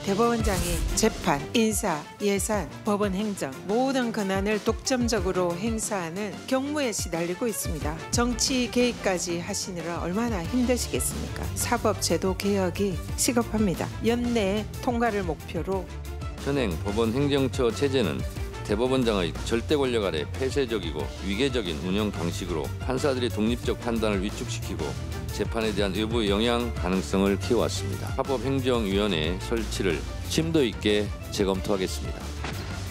대법원장이 재판, 인사, 예산, 법원 행정 모든 권한을 독점적으로 행사하는 경무에 시달리고 있습니다. 정치 개입까지 하시느라 얼마나 힘드시겠습니까? 사법제도 개혁이 시급합니다. 연내 통과를 목표로 현행 법원 행정처 체제는 대법원장의 절대 권력 아래 폐쇄적이고 위계적인 운영 방식으로 판사들의 독립적 판단을 위축시키고 재판에 대한 외부 영향 가능성을 키워왔습니다. 사법행정위원회 설치를 심도 있게 재검토하겠습니다.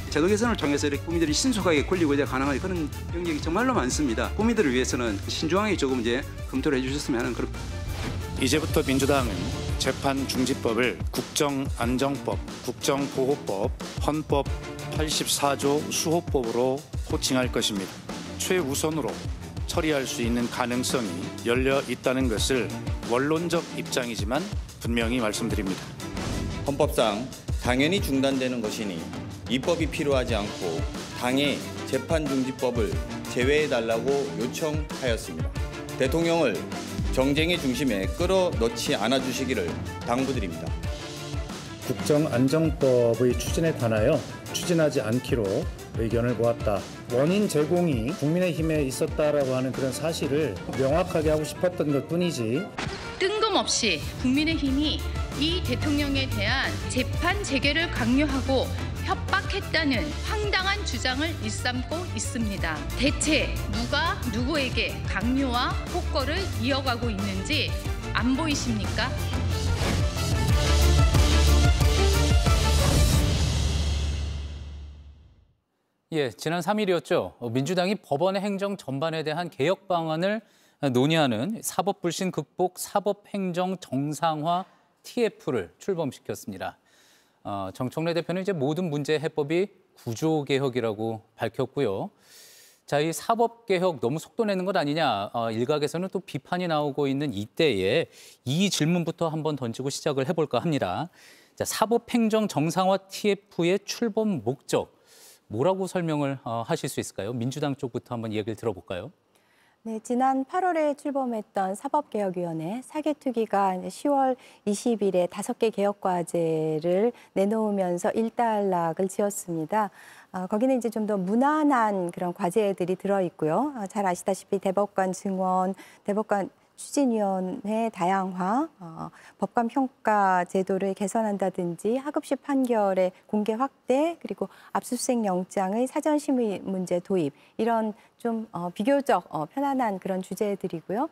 제도 개선을 통해서 이렇게 국민들이 신속하게 권리 의제 가능한 그런 영역이 정말로 많습니다. 국민들을 위해서는 신중하게 조금 검토를 해주셨으면 하는 그런. 이제부터 민주당은 재판중지법을 국정안정법, 국정보호법, 헌법 84조 수호법으로 호칭할 것입니다. 최우선으로 처리할 수 있는 가능성이 열려 있다는 것을 원론적 입장이지만 분명히 말씀드립니다. 헌법상 당연히 중단되는 것이니 입법이 필요하지 않고 당의 재판중지법을 제외해달라고 요청하였습니다. 대통령을 정쟁의 중심에 끌어넣지 않아주시기를 당부드립니다. 국정안정법의 추진에 관하여 추진하지 않기로 의견을 모았다. 원인 제공이 국민의힘에 있었다라고 하는 그런 사실을 명확하게 하고 싶었던 것뿐이지. 뜬금없이 국민의힘이 이 대통령에 대한 재판 재개를 강요하고 협박했다는 황당한 주장을 일삼고 있습니다. 대체 누가 누구에게 강요와 폭거를 이어가고 있는지 안 보이십니까? 예, 지난 3일이었죠. 민주당이 법원의 행정 전반에 대한 개혁 방안을 논의하는 사법불신 극복 사법행정 정상화 TF를 출범시켰습니다. 정청래 대표는 이제 모든 문제 해법이 구조개혁이라고 밝혔고요. 자, 이 사법개혁 너무 속도 내는 것 아니냐. 일각에서는 또 비판이 나오고 있는 이때에 이 질문부터 한번 던지고 시작을 해볼까 합니다. 자, 사법행정 정상화 TF의 출범 목적. 뭐라고 설명을 하실 수 있을까요? 민주당 쪽부터 한번 얘기를 들어볼까요? 네, 지난 8월에 출범했던 사법개혁위원회 사개특위가 10월 20일에 5개 개혁과제를 내놓으면서 일단락을 지었습니다. 거기는 이제 좀 더 무난한 그런 과제들이 들어있고요. 잘 아시다시피 대법관 증원, 대법관 추진위원회 다양화, 법관 평가 제도를 개선한다든지 하급식 판결의 공개 확대, 그리고 압수수색 영장의 사전 심의 문제 도입, 이런 좀 비교적 편안한 그런 주제들이고요.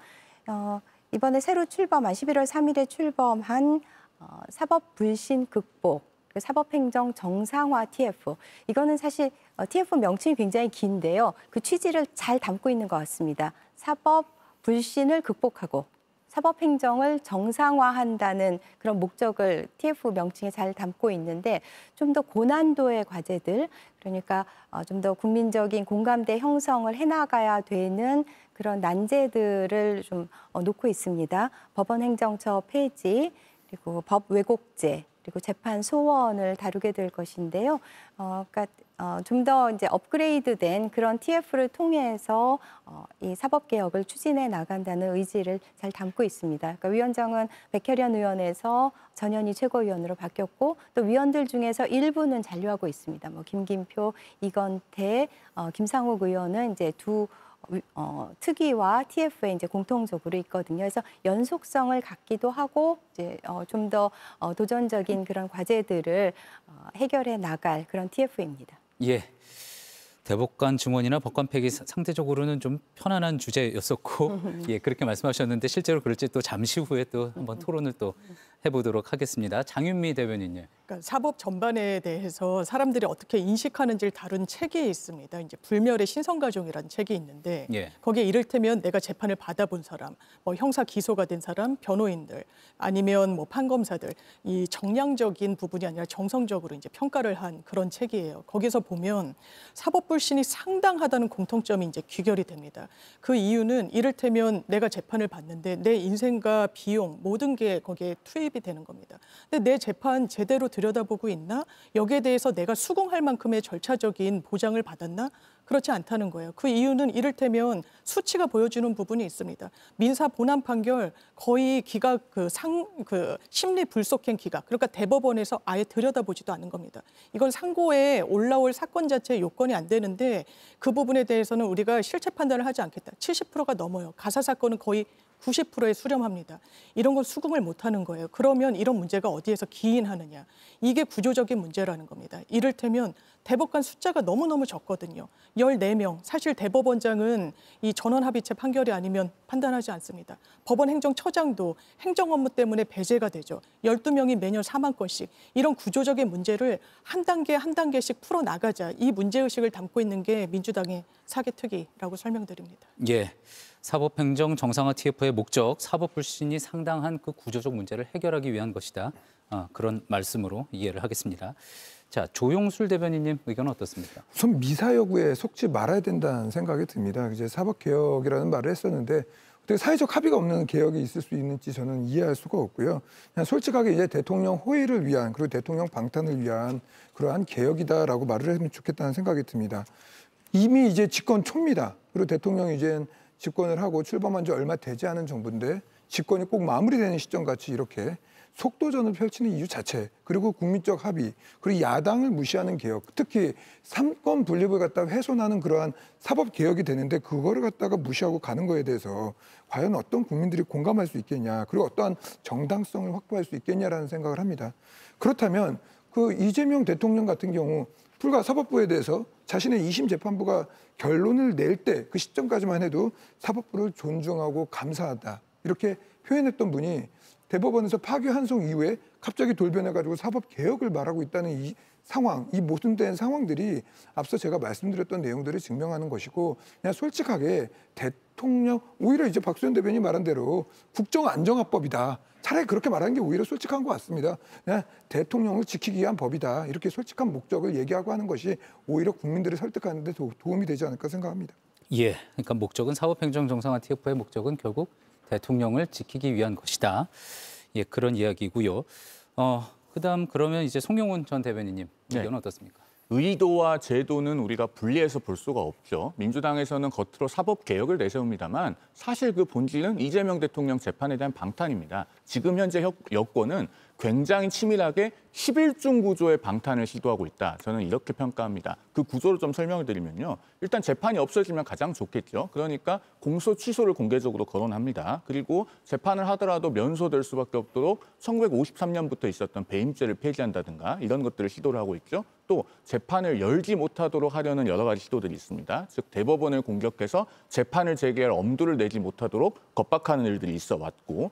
이번에 새로 출범한 11월 3일에 출범한 사법 불신 극복, 사법행정 정상화 TF. 이거는 사실 TF 명칭이 굉장히 긴데요. 그 취지를 잘 담고 있는 것 같습니다. 사법 불신을 극복하고 사법행정을 정상화한다는 그런 목적을 TF 명칭에 잘 담고 있는데, 좀 더 고난도의 과제들, 그러니까 좀 더 국민적인 공감대 형성을 해나가야 되는 그런 난제들을 좀 놓고 있습니다. 법원 행정처 폐지, 그리고 법 왜곡죄, 그리고 재판 소원을 다루게 될 것인데요. 그러니까 좀 더 이제 업그레이드된 그런 TF를 통해서 이 사법개혁을 추진해 나간다는 의지를 잘 담고 있습니다. 그러니까 위원장은 백혜련 의원에서 전현희 최고위원으로 바뀌었고, 또 위원들 중에서 일부는 잔류하고 있습니다. 뭐 김긴표, 이건태, 김상욱 의원은 이제 두 특위와 TF에 이제 공통적으로 있거든요. 그래서 연속성을 갖기도 하고 이제 좀 더 도전적인 그런 과제들을 해결해 나갈 그런 TF입니다. 예. 대법관 증원이나 법관 폐기 상대적으로는 좀 편안한 주제였었고, 예, 그렇게 말씀하셨는데 실제로 그럴지 또 잠시 후에 또 한번 토론을 또 해보도록 하겠습니다. 장윤미 대변인님. 그러니까 사법 전반에 대해서 사람들이 어떻게 인식하는지를 다룬 책이 있습니다. 이제 불멸의 신성가족이라는 책이 있는데, 예. 거기에 이를테면 내가 재판을 받아본 사람, 뭐 형사 기소가 된 사람, 변호인들, 아니면 뭐 판검사들, 이 정량적인 부분이 아니라 정성적으로 이제 평가를 한 그런 책이에요. 거기서 보면 사법 불신이 상당하다는 공통점이 이제 귀결이 됩니다. 그 이유는 이를테면 내가 재판을 받는데 내 인생과 비용 모든 게 거기에 투입 투입이 되는 겁니다. 근데 내 재판 제대로 들여다보고 있나? 여기에 대해서 내가 수긍할 만큼의 절차적인 보장을 받았나? 그렇지 않다는 거예요. 그 이유는 이를테면 수치가 보여주는 부분이 있습니다. 민사 본안 판결 거의 기각 심리 불속행 기각, 그러니까 대법원에서 아예 들여다보지도 않는 겁니다. 이건 상고에 올라올 사건 자체의 요건이 안 되는데 그 부분에 대해서는 우리가 실체 판단을 하지 않겠다. 70%가 넘어요. 가사 사건은 거의 90%에 수렴합니다. 이런 건 수긍을 못하는 거예요. 그러면 이런 문제가 어디에서 기인하느냐. 이게 구조적인 문제라는 겁니다. 이를테면 대법관 숫자가 너무너무 적거든요. 14명. 사실 대법원장은 이 전원합의체 판결이 아니면 판단하지 않습니다. 법원 행정처장도 행정 업무 때문에 배제가 되죠. 12명이 매년 4만 건씩. 이런 구조적인 문제를 한 단계 한 단계씩 풀어나가자. 이 문제의식을 담고 있는 게 민주당의 사개특위라고 설명드립니다. 예. 사법행정 정상화 TF의 목적, 사법 불신이 상당한 그 구조적 문제를 해결하기 위한 것이다. 그런 말씀으로 이해를 하겠습니다. 자, 조용술 대변인님 의견은 어떻습니까? 우선 미사여구에 속지 말아야 된다는 생각이 듭니다. 이제 사법개혁이라는 말을 했었는데 어떻게 사회적 합의가 없는 개혁이 있을 수 있는지 저는 이해할 수가 없고요. 그냥 솔직하게 이제 대통령 호의를 위한 그리고 대통령 방탄을 위한 그러한 개혁이다라고 말을 했으면 좋겠다는 생각이 듭니다. 이미 이제 집권 초입니다. 그리고 대통령이 이제 집권을 하고 출범한 지 얼마 되지 않은 정부인데 집권이 꼭 마무리되는 시점같이 이렇게 속도전을 펼치는 이유 자체, 그리고 국민적 합의, 그리고 야당을 무시하는 개혁, 특히 삼권 분립을 갖다가 훼손하는 그러한 사법 개혁이 되는데 그거를 갖다가 무시하고 가는 거에 대해서 과연 어떤 국민들이 공감할 수 있겠냐, 그리고 어떠한 정당성을 확보할 수 있겠냐라는 생각을 합니다. 그렇다면 그 이재명 대통령 같은 경우 불과 사법부에 대해서 자신의 2심 재판부가 결론을 낼 때 그 시점까지만 해도 사법부를 존중하고 감사하다 이렇게 표현했던 분이 대법원에서 파기환송 이후에 갑자기 돌변해가지고 사법개혁을 말하고 있다는 이 상황, 이 모순된 상황들이 앞서 제가 말씀드렸던 내용들을 증명하는 것이고, 그냥 솔직하게 대통령, 오히려 이제 박수현 대변인이 말한 대로 국정안정화법이다. 차라리 그렇게 말하는 게 오히려 솔직한 것 같습니다. 그냥 대통령을 지키기 위한 법이다. 이렇게 솔직한 목적을 얘기하고 하는 것이 오히려 국민들을 설득하는 데 도움이 되지 않을까 생각합니다. 예, 그러니까 목적은 사법행정 정상화 TF의 목적은 결국 대통령을 지키기 위한 것이다. 예, 그런 이야기고요. 그다음 그러면 이제 송영훈 전 대변인님 의견은 어떻습니까? 의도와 제도는 우리가 분리해서 볼 수가 없죠. 민주당에서는 겉으로 사법개혁을 내세웁니다만 사실 그 본질은 이재명 대통령 재판에 대한 방탄입니다. 지금 현재 여권은 굉장히 치밀하게 11중 구조의 방탄을 시도하고 있다. 저는 이렇게 평가합니다. 그 구조를 좀 설명을 드리면요. 일단 재판이 없어지면 가장 좋겠죠. 그러니까 공소 취소를 공개적으로 거론합니다. 그리고 재판을 하더라도 면소될 수밖에 없도록 1953년부터 있었던 배임죄를 폐지한다든가 이런 것들을 시도를 하고 있죠. 또 재판을 열지 못하도록 하려는 여러 가지 시도들이 있습니다. 즉 대법원을 공격해서 재판을 재개할 엄두를 내지 못하도록 겁박하는 일들이 있어 왔고,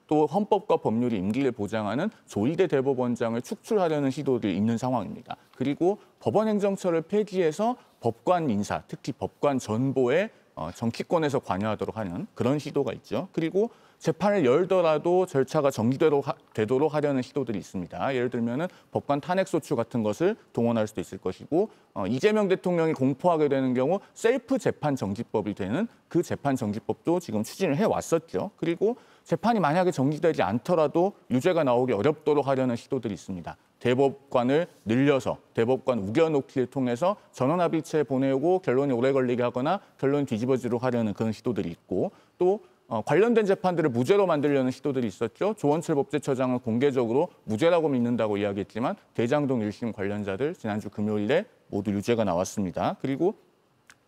또 헌법과 법률이 임기를 보장하는 조희대 대법원장을 축출하려는 시도들이 있는 상황입니다. 그리고 법원행정처를 폐지해서 법관 인사, 특히 법관 전보에 정치권에서 관여하도록 하는 그런 시도가 있죠. 그리고 재판을 열더라도 절차가 정지되도록 하려는 시도들이 있습니다. 예를 들면은 법관 탄핵소추 같은 것을 동원할 수도 있을 것이고, 이재명 대통령이 공포하게 되는 경우 셀프 재판 정지법이 되는 그 재판 정지법도 지금 추진을 해왔었죠. 그리고 재판이 만약에 정지되지 않더라도 유죄가 나오기 어렵도록 하려는 시도들이 있습니다. 대법관을 늘려서 대법관 우겨놓기를 통해서 전원합의체 보내고 결론이 오래 걸리게 하거나 결론이 뒤집어지도록 하려는 그런 시도들이 있고, 또 관련된 재판들을 무죄로 만들려는 시도들이 있었죠. 조원철 법제처장은 공개적으로 무죄라고 믿는다고 이야기했지만 대장동 1심 관련자들 지난주 금요일에 모두 유죄가 나왔습니다. 그리고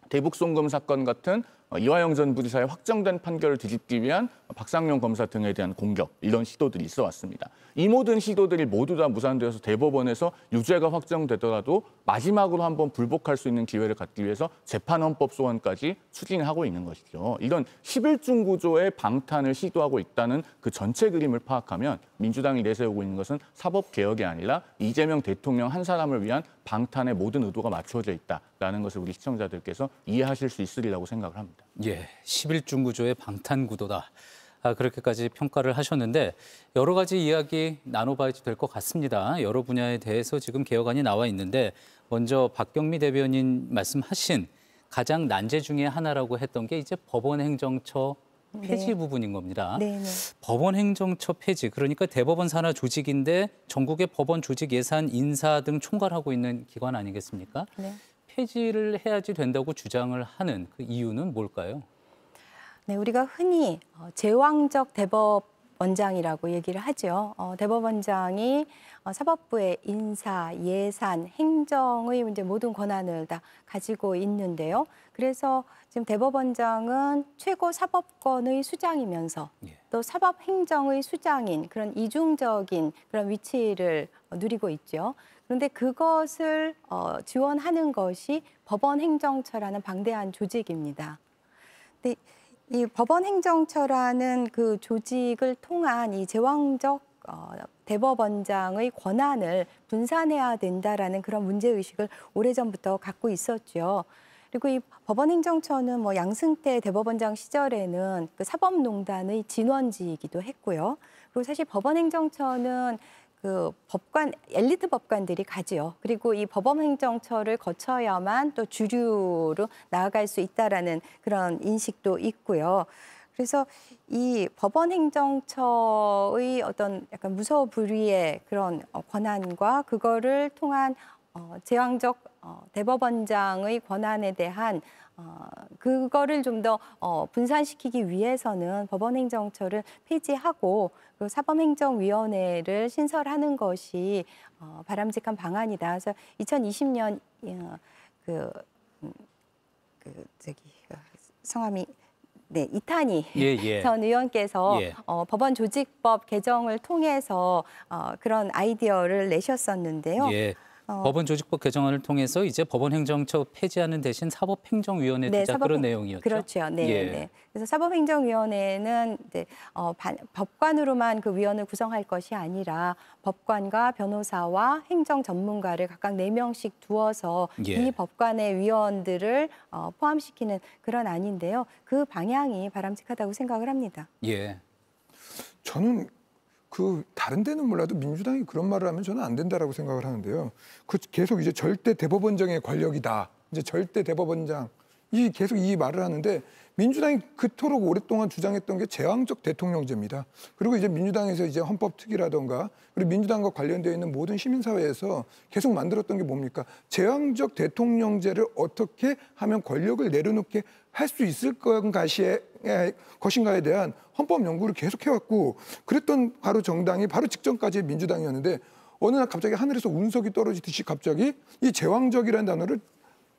대북송금 사건 같은 이화영 전 부지사의 확정된 판결을 뒤집기 위한 박상용 검사 등에 대한 공격, 이런 시도들이 있어 왔습니다. 이 모든 시도들이 모두 다 무산되어서 대법원에서 유죄가 확정되더라도 마지막으로 한번 불복할 수 있는 기회를 갖기 위해서 재판헌법 소원까지 추진하고 있는 것이죠. 이런 11중 구조의 방탄을 시도하고 있다는 그 전체 그림을 파악하면 민주당이 내세우고 있는 것은 사법개혁이 아니라 이재명 대통령 한 사람을 위한 방탄의 모든 의도가 맞춰져 있다라는 것을 우리 시청자들께서 이해하실 수 있으리라고 생각을 합니다. 예, 11중 구조의 방탄 구도다. 그렇게까지 평가를 하셨는데 여러 가지 이야기 나눠봐야 될 것 같습니다. 여러 분야에 대해서 지금 개혁안이 나와 있는데 먼저 박경미 대변인 말씀하신 가장 난제 중에 하나라고 했던 게 이제 법원 행정처 폐지 네. 부분인 겁니다. 네, 네. 법원 행정처 폐지, 그러니까 대법원 산하 조직인데 전국의 법원 조직 예산 인사 등 총괄하고 있는 기관 아니겠습니까? 네. 폐지를 해야지 된다고 주장을 하는 그 이유는 뭘까요? 네, 우리가 흔히 제왕적 대법원장이라고 얘기를 하죠. 대법원장이 사법부의 인사, 예산, 행정의 이제 모든 권한을 다 가지고 있는데요. 그래서 지금 대법원장은 최고 사법권의 수장이면서 또 사법행정의 수장인 그런 이중적인 그런 위치를 누리고 있죠. 그런데 그것을 지원하는 것이 법원행정처라는 방대한 조직입니다. 근데 이 법원행정처라는 그 조직을 통한 이 제왕적 대법원장의 권한을 분산해야 된다라는 그런 문제의식을 오래전부터 갖고 있었죠. 그리고 이 법원행정처는 뭐 양승태 대법원장 시절에는 그 사법농단의 진원지이기도 했고요. 그리고 사실 법원행정처는 그 법관, 엘리트 법관들이 가지요. 그리고 이 법원행정처를 거쳐야만 또 주류로 나아갈 수 있다라는 그런 인식도 있고요. 그래서 이 법원행정처의 어떤 약간 무소불위의 그런 권한과 그거를 통한 제왕적 대법원장의 권한에 대한 그거를 좀 더 분산시키기 위해서는 법원행정처를 폐지하고 그 사법행정위원회를 신설하는 것이 바람직한 방안이다. 그래서 2020년 성함이 네, 이탄희 전 의원께서 법원조직법 개정을 통해서 그런 아이디어를 내셨었는데요. 법원 조직법 개정안을 통해서 이제 법원 행정처 폐지하는 대신 사법행정위원회 두자 그런 내용이었죠. 그렇죠. 네. 그래서 사법행정위원회는 이제 법관으로만 그 위원을 구성할 것이 아니라 법관과 변호사와 행정 전문가를 각각 4명씩 두어서 이 법관의 위원들을 포함시키는 그런 안인데요. 그 방향이 바람직하다고 생각을 합니다. 저는 그 다른 데는 몰라도 민주당이 그런 말을 하면 저는 안 된다라고 생각을 하는데요. 그 계속 이제 절대 대법원장의 권력이다. 이제 절대 대법원장 이 계속 이 말을 하는데 민주당이 그토록 오랫동안 주장했던 게 제왕적 대통령제입니다. 그리고 이제 민주당에서 이제 헌법특위라던가 그리고 민주당과 관련되어 있는 모든 시민사회에서 계속 만들었던 게 뭡니까? 제왕적 대통령제를 어떻게 하면 권력을 내려놓게 할 수 있을 것인가에 대한 헌법 연구를 계속 해왔고 그랬던 바로 정당이 바로 직전까지의 민주당이었는데 어느 날 갑자기 하늘에서 운석이 떨어지듯이 갑자기 이 제왕적이라는 단어를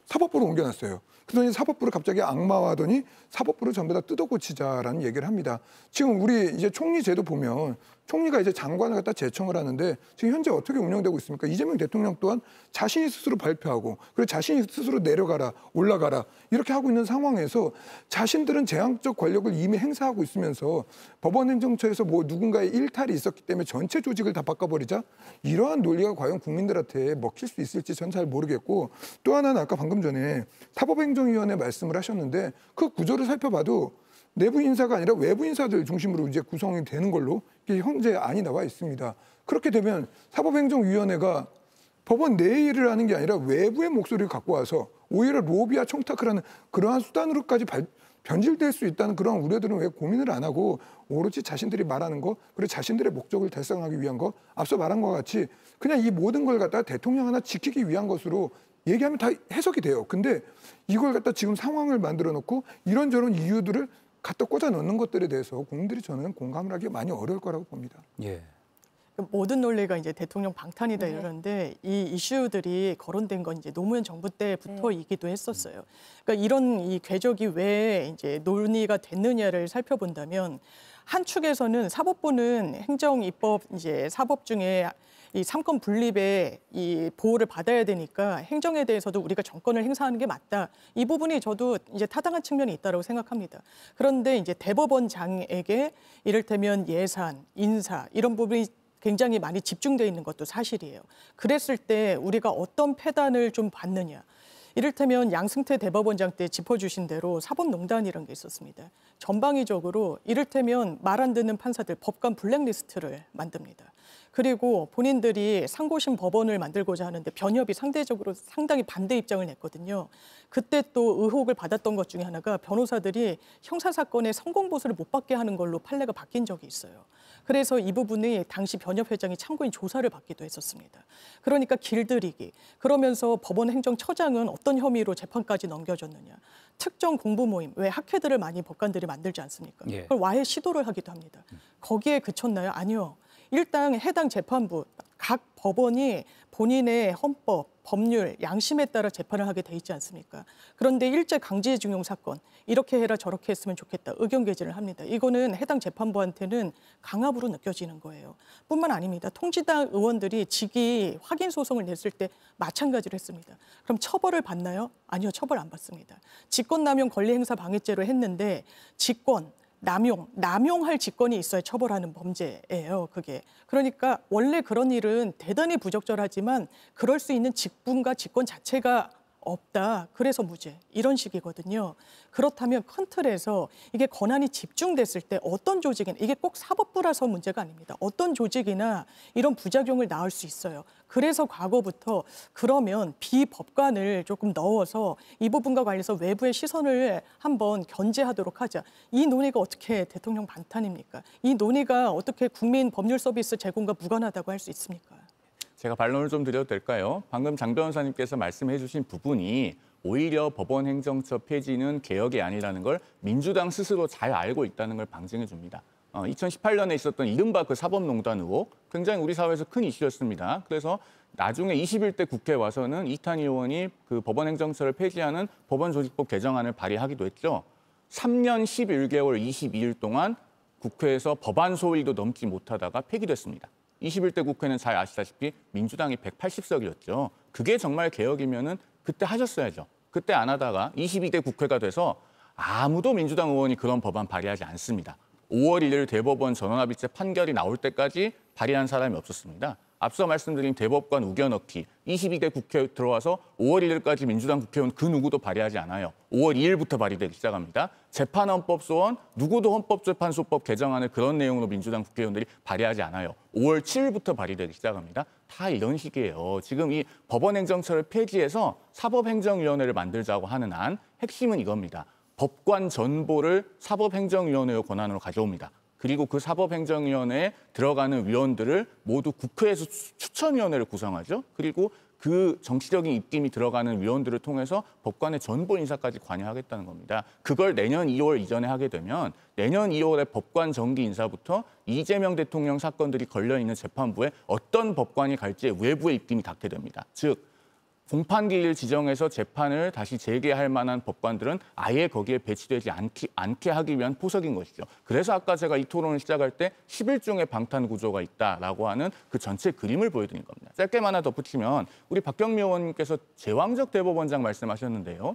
사법부로 옮겨놨어요. 그러더니 사법부를 갑자기 악마화하더니 사법부를 전부 다 뜯어고치자라는 얘기를 합니다. 지금 우리 이제 총리 제도 보면 총리가 이제 장관을 갖다 제청을 하는데 지금 현재 어떻게 운영되고 있습니까? 이재명 대통령 또한 자신이 스스로 발표하고 그리고 자신이 스스로 내려가라, 올라가라 이렇게 하고 있는 상황에서 자신들은 제왕적 권력을 이미 행사하고 있으면서 법원행정처에서 뭐 누군가의 일탈이 있었기 때문에 전체 조직을 다 바꿔버리자 이러한 논리가 과연 국민들한테 먹힐 수 있을지 전 잘 모르겠고 또 하나는 아까 방금 전에 사법행정위원회 말씀을 하셨는데 그 구조를 살펴봐도 내부 인사가 아니라 외부 인사들 중심으로 이제 구성이 되는 걸로 현재 안이 나와 있습니다. 그렇게 되면 사법행정위원회가 법원 내 일을 하는 게 아니라 외부의 목소리를 갖고 와서 오히려 로비와 청탁을 하는 그러한 수단으로까지 변질될 수 있다는 그런 우려들은 왜 고민을 안 하고 오로지 자신들이 말하는 거 그리고 자신들의 목적을 달성하기 위한 거 앞서 말한 것과 같이 그냥 이 모든 걸 갖다가 대통령 하나 지키기 위한 것으로 얘기하면 다 해석이 돼요. 근데 이걸 갖다 지금 상황을 만들어 놓고 이런저런 이유들을 갖다 꽂아 넣는 것들에 대해서 국민들이 저는 공감을 하기 많이 어려울 거라고 봅니다. 모든 논리가 이제 대통령 방탄이다 이러는데 이 이슈들이 거론된 건 이제 노무현 정부 때부터이기도 했었어요. 그러니까 이런 이 궤적이 왜 이제 논의가 됐느냐를 살펴본다면 한 축에서는 사법부는 행정, 입법, 이제 사법 중에 이 삼권 분립의 이 보호를 받아야 되니까 행정에 대해서도 우리가 정권을 행사하는 게 맞다. 이 부분이 저도 이제 타당한 측면이 있다고 생각합니다. 그런데 이제 대법원장에게 이를테면 예산, 인사 이런 부분이 굉장히 많이 집중되어 있는 것도 사실이에요. 그랬을 때 우리가 어떤 폐단을 좀 받느냐. 이를테면 양승태 대법원장 때 짚어주신 대로 사법농단이라는 게 있었습니다. 전방위적으로 이를테면 말 안 듣는 판사들 법관 블랙리스트를 만듭니다. 그리고 본인들이 상고심 법원을 만들고자 하는데 변협이 상대적으로 상당히 반대 입장을 냈거든요. 그때 또 의혹을 받았던 것 중에 하나가 변호사들이 형사사건의 성공보수를 못 받게 하는 걸로 판례가 바뀐 적이 있어요. 그래서 이 부분이 당시 변협 회장이 참고인 조사를 받기도 했었습니다. 그러니까 길들이기. 그러면서 법원 행정처장은 어떤 혐의로 재판까지 넘겨졌느냐. 특정 공부 모임, 왜 학회들을 많이 법관들이 만들지 않습니까? 예. 그걸 와해 시도를 하기도 합니다. 거기에 그쳤나요? 아니요. 일단 해당 재판부, 각 법원이 본인의 헌법, 법률, 양심에 따라 재판을 하게 돼 있지 않습니까? 그런데 일제강제징용 사건, 이렇게 해라 저렇게 했으면 좋겠다, 의견 개진을 합니다. 이거는 해당 재판부한테는 강압으로 느껴지는 거예요. 뿐만 아닙니다. 통지당 의원들이 직위 확인 소송을 냈을 때 마찬가지로 했습니다. 그럼 처벌을 받나요? 아니요, 처벌 안 받습니다. 직권남용 권리행사 방해죄로 했는데 직권, 남용할 직권이 있어야 처벌하는 범죄예요, 그게. 그러니까 원래 그런 일은 대단히 부적절하지만 그럴 수 있는 직분과 직권 자체가 없다. 그래서 무죄. 이런 식이거든요. 그렇다면 큰 틀에서 이게 권한이 집중됐을 때 어떤 조직이나, 이게 꼭 사법부라서 문제가 아닙니다. 어떤 조직이나 이런 부작용을 낳을 수 있어요. 그래서 과거부터 그러면 비법관을 조금 넣어서 이 부분과 관련해서 외부의 시선을 한번 견제하도록 하자. 이 논의가 어떻게 대통령 반탄입니까? 이 논의가 어떻게 국민 법률 서비스 제공과 무관하다고 할 수 있습니까? 제가 반론을 좀 드려도 될까요? 방금 장 변호사님께서 말씀해 주신 부분이 오히려 법원 행정처 폐지는 개혁이 아니라는 걸 민주당 스스로 잘 알고 있다는 걸 방증해 줍니다. 2018년에 있었던 이른바 그 사법농단 의혹, 굉장히 우리 사회에서 큰 이슈였습니다. 그래서 나중에 21대 국회에 와서는 이탄희 의원이 그 법원 행정처를 폐지하는 법원조직법 개정안을 발의하기도 했죠. 3년 11개월 22일 동안 국회에서 법안 소위도 넘지 못하다가 폐기됐습니다. 21대 국회는 잘 아시다시피 민주당이 180석이었죠. 그게 정말 개혁이면은 그때 하셨어야죠. 그때 안 하다가 22대 국회가 돼서 아무도 민주당 의원이 그런 법안 발의하지 않습니다. 5월 1일 대법원 전원합의체 판결이 나올 때까지 발의한 사람이 없었습니다. 앞서 말씀드린 대법관 우겨넣기, 22대 국회에 들어와서 5월 1일까지 민주당 국회의원 그 누구도 발의하지 않아요. 5월 2일부터 발의되기 시작합니다. 재판헌법 소원, 누구도 헌법재판소법 개정안을 그런 내용으로 민주당 국회의원들이 발의하지 않아요. 5월 7일부터 발의되기 시작합니다. 다 이런 식이에요. 지금 이 법원행정처를 폐지해서 사법행정위원회를 만들자고 하는 안, 핵심은 이겁니다. 법관 전보를 사법행정위원회의 권한으로 가져옵니다. 그리고 그 사법행정위원회에 들어가는 위원들을 모두 국회에서 추천위원회를 구성하죠. 그리고 그 정치적인 입김이 들어가는 위원들을 통해서 법관의 전보 인사까지 관여하겠다는 겁니다. 그걸 내년 2월 이전에 하게 되면 내년 2월에 법관 정기 인사부터 이재명 대통령 사건들이 걸려있는 재판부에 어떤 법관이 갈지에 외부의 입김이 닿게 됩니다. 즉, 공판기일 지정해서 재판을 다시 재개할 만한 법관들은 아예 거기에 배치되지 않게 하기 위한 포석인 것이죠. 그래서 아까 제가 이 토론을 시작할 때 11종의 방탄 구조가 있다라고 하는 그 전체 그림을 보여드린 겁니다. 짧게만 하나 덧붙이면 우리 박경미 의원님께서 제왕적 대법원장 말씀하셨는데요.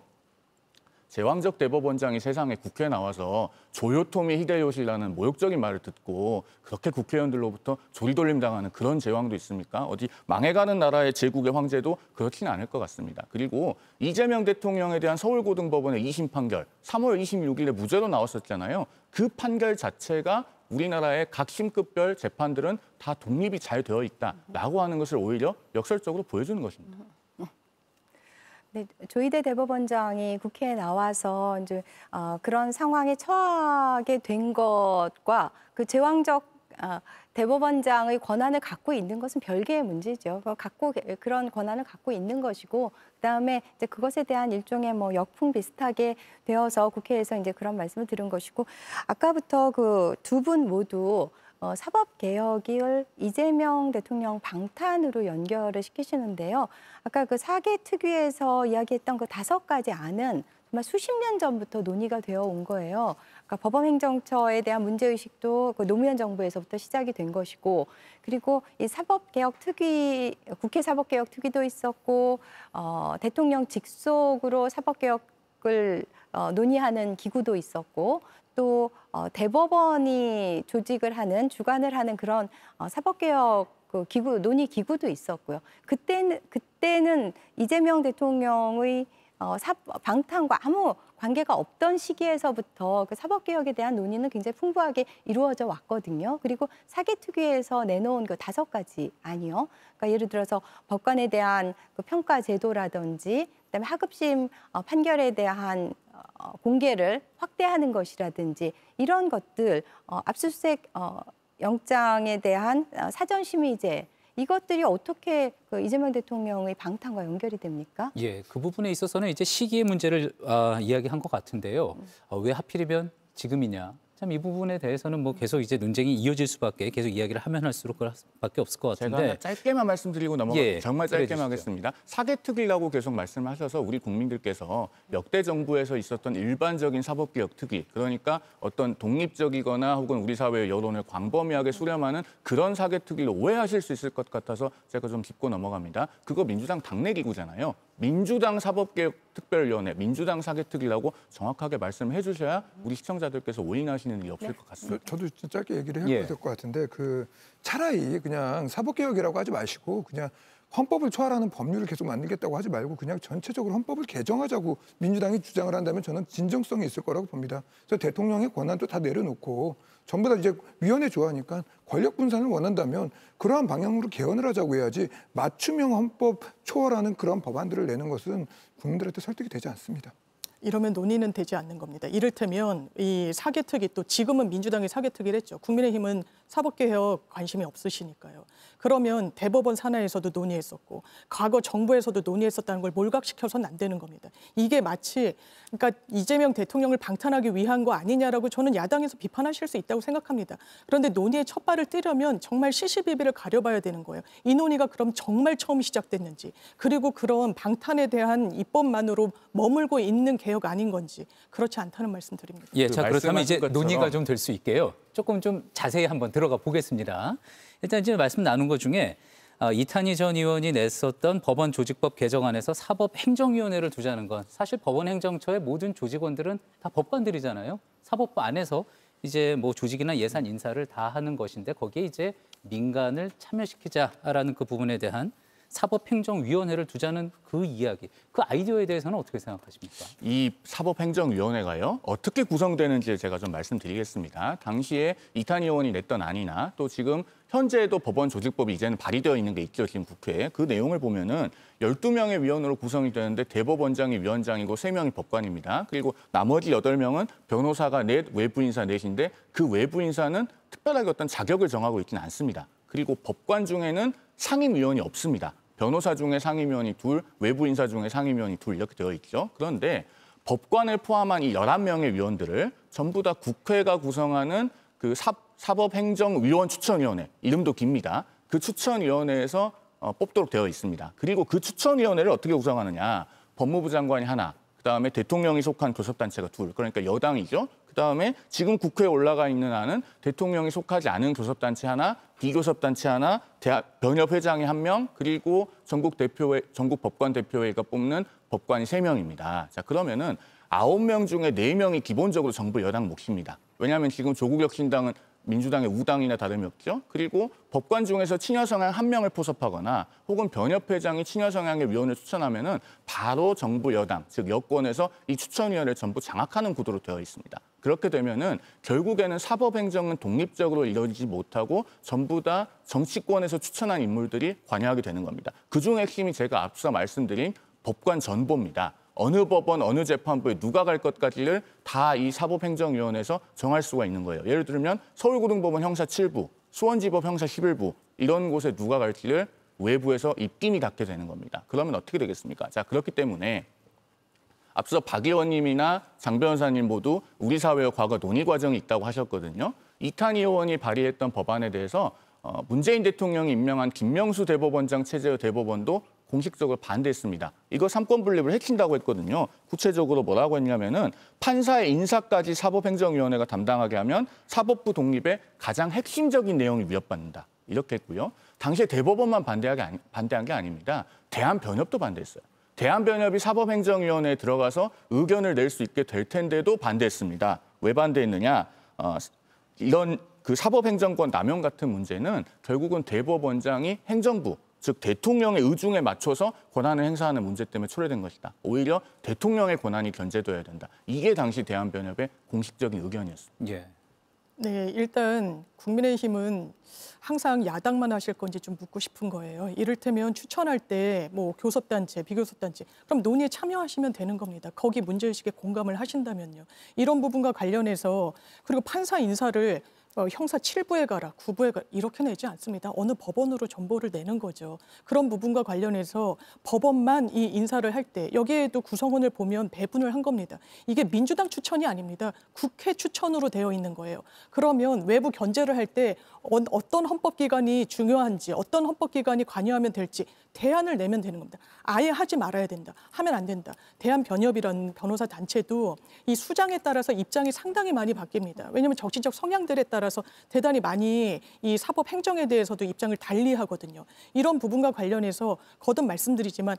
제왕적 대법원장이 세상에 국회에 나와서 조요토미 히데요시라는 모욕적인 말을 듣고 그렇게 국회의원들로부터 조리돌림 당하는 그런 제왕도 있습니까? 어디 망해가는 나라의 제국의 황제도 그렇지는 않을 것 같습니다. 그리고 이재명 대통령에 대한 서울고등법원의 2심 판결 3월 26일에 무죄로 나왔었잖아요. 그 판결 자체가 우리나라의 각 심급별 재판들은 다 독립이 잘 되어 있다라고 하는 것을 오히려 역설적으로 보여주는 것입니다. 네, 조희대 대법원장이 국회에 나와서 이제 그런 상황에 처하게 된 것과 그 제왕적 대법원장의 권한을 갖고 있는 것은 별개의 문제죠. 그런 권한을 갖고 있는 것이고, 그다음에 이제 그것에 대한 일종의 뭐 역풍 비슷하게 되어서 국회에서 이제 그런 말씀을 들은 것이고, 아까부터 그 두 분 모두 사법개혁을 이재명 대통령 방탄으로 연결을 시키시는데요. 아까 그 사개특위에서 이야기했던 그 5가지 안은 정말 수십 년 전부터 논의가 되어 온 거예요. 그러니까 법원행정처에 대한 문제의식도 그 노무현 정부에서부터 시작이 된 것이고, 그리고 이 사법개혁특위, 국회 사법개혁특위도 있었고, 대통령 직속으로 사법개혁을 논의하는 기구도 있었고, 또 대법원이 조직을 하는, 주관을 하는 그런 사법개혁 그 기구, 논의 기구도 있었고요. 그때는 이재명 대통령의 방탄과 아무 관계가 없던 시기에서부터 그 사법개혁에 대한 논의는 굉장히 풍부하게 이루어져 왔거든요. 그리고 사개특위에서 내놓은 그 5가지 안이요. 그러니까 예를 들어서 법관에 대한 그 평가 제도라든지 그다음에 하급심 판결에 대한 공개를 확대하는 것이라든지 이런 것들, 압수수색 영장에 대한 사전심의제 이것들이 어떻게 그 이재명 대통령의 방탄과 연결이 됩니까? 예, 그 부분에 있어서는 이제 시기의 문제를 이야기한 것 같은데요. 왜 하필이면 지금이냐? 참 이 부분에 대해서는 뭐 계속 이제 논쟁이 이어질 수밖에 계속 이야기를 하면 할수록 그럴밖에 없을 것 같은데. 제가 짧게만 말씀드리고 넘어갈게요. 예, 정말 짧게만 하겠습니다. 사개특위라고 계속 말씀하셔서 우리 국민들께서 역대 정부에서 있었던 일반적인 사법개혁 특위, 그러니까 어떤 독립적이거나 혹은 우리 사회의 여론을 광범위하게 수렴하는 그런 사개특위를 오해하실 수 있을 것 같아서 제가 좀 짚고 넘어갑니다. 그거 민주당 당내 기구잖아요. 민주당 사법개혁특별위원회, 민주당 사개특위라고 정확하게 말씀해 주셔야 우리 시청자들께서 오인하시는 일이 없을 것 같습니다. 저도 좀 짧게 얘기를 해야 될 것 같은데 차라리 그냥 사법개혁이라고 하지 마시고 그냥 헌법을 초월하는 법률을 계속 만들겠다고 하지 말고 그냥 전체적으로 헌법을 개정하자고 민주당이 주장을 한다면 저는 진정성이 있을 거라고 봅니다. 그래서 대통령의 권한도 다 내려놓고 전부 다 이제 위원회 좋아하니까 권력 분산을 원한다면 그러한 방향으로 개헌을 하자고 해야지 맞춤형 헌법 초월하는 그런 법안들을 내는 것은 국민들한테 설득이 되지 않습니다. 이러면 논의는 되지 않는 겁니다. 이를테면 이 사개특위 또 지금은 민주당이 사개특위를 했죠. 국민의힘은 사법개혁 관심이 없으시니까요. 그러면 대법원 산하에서도 논의했었고 과거 정부에서도 논의했었다는 걸 몰각시켜서는 안 되는 겁니다. 이게 마치 그러니까 이재명 대통령을 방탄하기 위한 거 아니냐라고 저는 야당에서 비판하실 수 있다고 생각합니다. 그런데 논의의 첫 발을 떼려면 정말 시시비비를 가려봐야 되는 거예요. 이 논의가 그럼 정말 처음 시작됐는지 그리고 그런 방탄에 대한 입법만으로 머물고 있는 개혁 아닌 건지 그렇지 않다는 말씀 드립니다. 예, 자 그렇다면 이제 것처럼. 논의가 좀 될 수 있게요. 조금 좀 자세히 한번 들어가 보겠습니다. 일단 이제 말씀 나눈 것 중에 이탄희 전 의원이 냈었던 법원 조직법 개정안에서 사법행정위원회를 두자는 건 사실 법원행정처의 모든 조직원들은 다 법관들이잖아요. 사법부 안에서 이제 뭐 조직이나 예산 인사를 다 하는 것인데 거기에 이제 민간을 참여시키자라는 그 부분에 대한 사법행정위원회를 두자는 그 이야기, 그 아이디어에 대해서는 어떻게 생각하십니까? 이 사법행정위원회가요, 어떻게 구성되는지 제가 좀 말씀드리겠습니다. 당시에 이탄희 의원이 냈던 안이나 또 지금 현재도 법원 조직법이 이제는 발의되어 있는 게 있죠, 지금 국회에. 그 내용을 보면은 12명의 위원으로 구성이 되는데 대법원장이 위원장이고 3명이 법관입니다. 그리고 나머지 8명은 변호사가 넷, 외부인사 넷인데 그 외부인사는 특별하게 어떤 자격을 정하고 있지는 않습니다. 그리고 법관 중에는 상임위원이 없습니다. 변호사 중에 상임위원이 2, 외부인사 중에 상임위원이 2 이렇게 되어 있죠. 그런데 법관을 포함한 이 11명의 위원들을 전부 다 국회가 구성하는 그 사법행정위원 추천위원회, 이름도 깁니다. 그 추천위원회에서 뽑도록 되어 있습니다. 그리고 그 추천위원회를 어떻게 구성하느냐. 법무부 장관이 하나, 그다음에 대통령이 속한 교섭단체가 2, 그러니까 여당이죠. 그다음에 지금 국회에 올라가 있는 안은 대통령이 속하지 않은 교섭단체 하나, 비교섭단체 하나, 변협회장이 1명, 그리고 전국 법관 대표회의가 뽑는 법관이 3명입니다. 자, 그러면은 9명 중에 4명이 기본적으로 정부 여당 몫입니다. 왜냐하면 지금 조국혁신당은 민주당의 우당이나 다름이 없죠. 그리고 법관 중에서 친여성향 1명을 포섭하거나 혹은 변협회장이 친여성향의 위원을 추천하면은 바로 정부 여당, 즉 여권에서 이 추천위원회를 전부 장악하는 구도로 되어 있습니다. 그렇게 되면은 결국에는 사법행정은 독립적으로 이루어지지 못하고 전부 다 정치권에서 추천한 인물들이 관여하게 되는 겁니다. 그중 핵심이 제가 앞서 말씀드린 법관 전보입니다. 어느 법원, 어느 재판부에 누가 갈 것까지를 다 이 사법행정위원회에서 정할 수가 있는 거예요. 예를 들면 서울고등법원 형사 7부, 수원지법 형사 11부 이런 곳에 누가 갈지를 외부에서 입김이 닿게 되는 겁니다. 그러면 어떻게 되겠습니까? 자, 그렇기 때문에 앞서 박 의원님이나 장 변호사님 모두 우리 사회의 과거 논의 과정이 있다고 하셨거든요. 이탄희 의원이 발의했던 법안에 대해서 문재인 대통령이 임명한 김명수 대법원장 체제의 대법원도 공식적으로 반대했습니다. 이거 삼권 분립을 해친다고 했거든요. 구체적으로 뭐라고 했냐면은 판사의 인사까지 사법행정위원회가 담당하게 하면 사법부 독립의 가장 핵심적인 내용이 위협받는다. 이렇게 했고요. 당시에 대법원만 반대한 게 아닙니다. 대한변협도 반대했어요. 대한변협이 사법행정위원회에 들어가서 의견을 낼 수 있게 될 텐데도 반대했습니다. 왜 반대했느냐? 이런 그 사법행정권 남용 같은 문제는 결국은 대법원장이 행정부, 즉 대통령의 의중에 맞춰서 권한을 행사하는 문제 때문에 초래된 것이다. 오히려 대통령의 권한이 견제돼야 된다. 이게 당시 대한변협의 공식적인 의견이었습니다. 예. 네, 일단 국민의힘은 항상 야당만 하실 건지 좀 묻고 싶은 거예요. 이를테면 추천할 때 뭐 교섭단체, 비교섭단체, 그럼 논의에 참여하시면 되는 겁니다. 거기 문제의식에 공감을 하신다면요. 이런 부분과 관련해서 그리고 판사 인사를 형사 7부에 가라, 9부에 가라 이렇게 내지 않습니다. 어느 법원으로 전보를 내는 거죠. 그런 부분과 관련해서 법원만 이 인사를 할 때 여기에도 구성원을 보면 배분을 한 겁니다. 이게 민주당 추천이 아닙니다. 국회 추천으로 되어 있는 거예요. 그러면 외부 견제를 할 때 어떤 헌법기관이 중요한지 어떤 헌법기관이 관여하면 될지 대안을 내면 되는 겁니다. 아예 하지 말아야 된다. 하면 안 된다. 대한변협이라는 변호사 단체도 이 수장에 따라서 입장이 상당히 많이 바뀝니다. 왜냐하면 정치적 성향들에 따라서 대단히 많이 이 사법 행정에 대해서도 입장을 달리하거든요. 이런 부분과 관련해서 거듭 말씀드리지만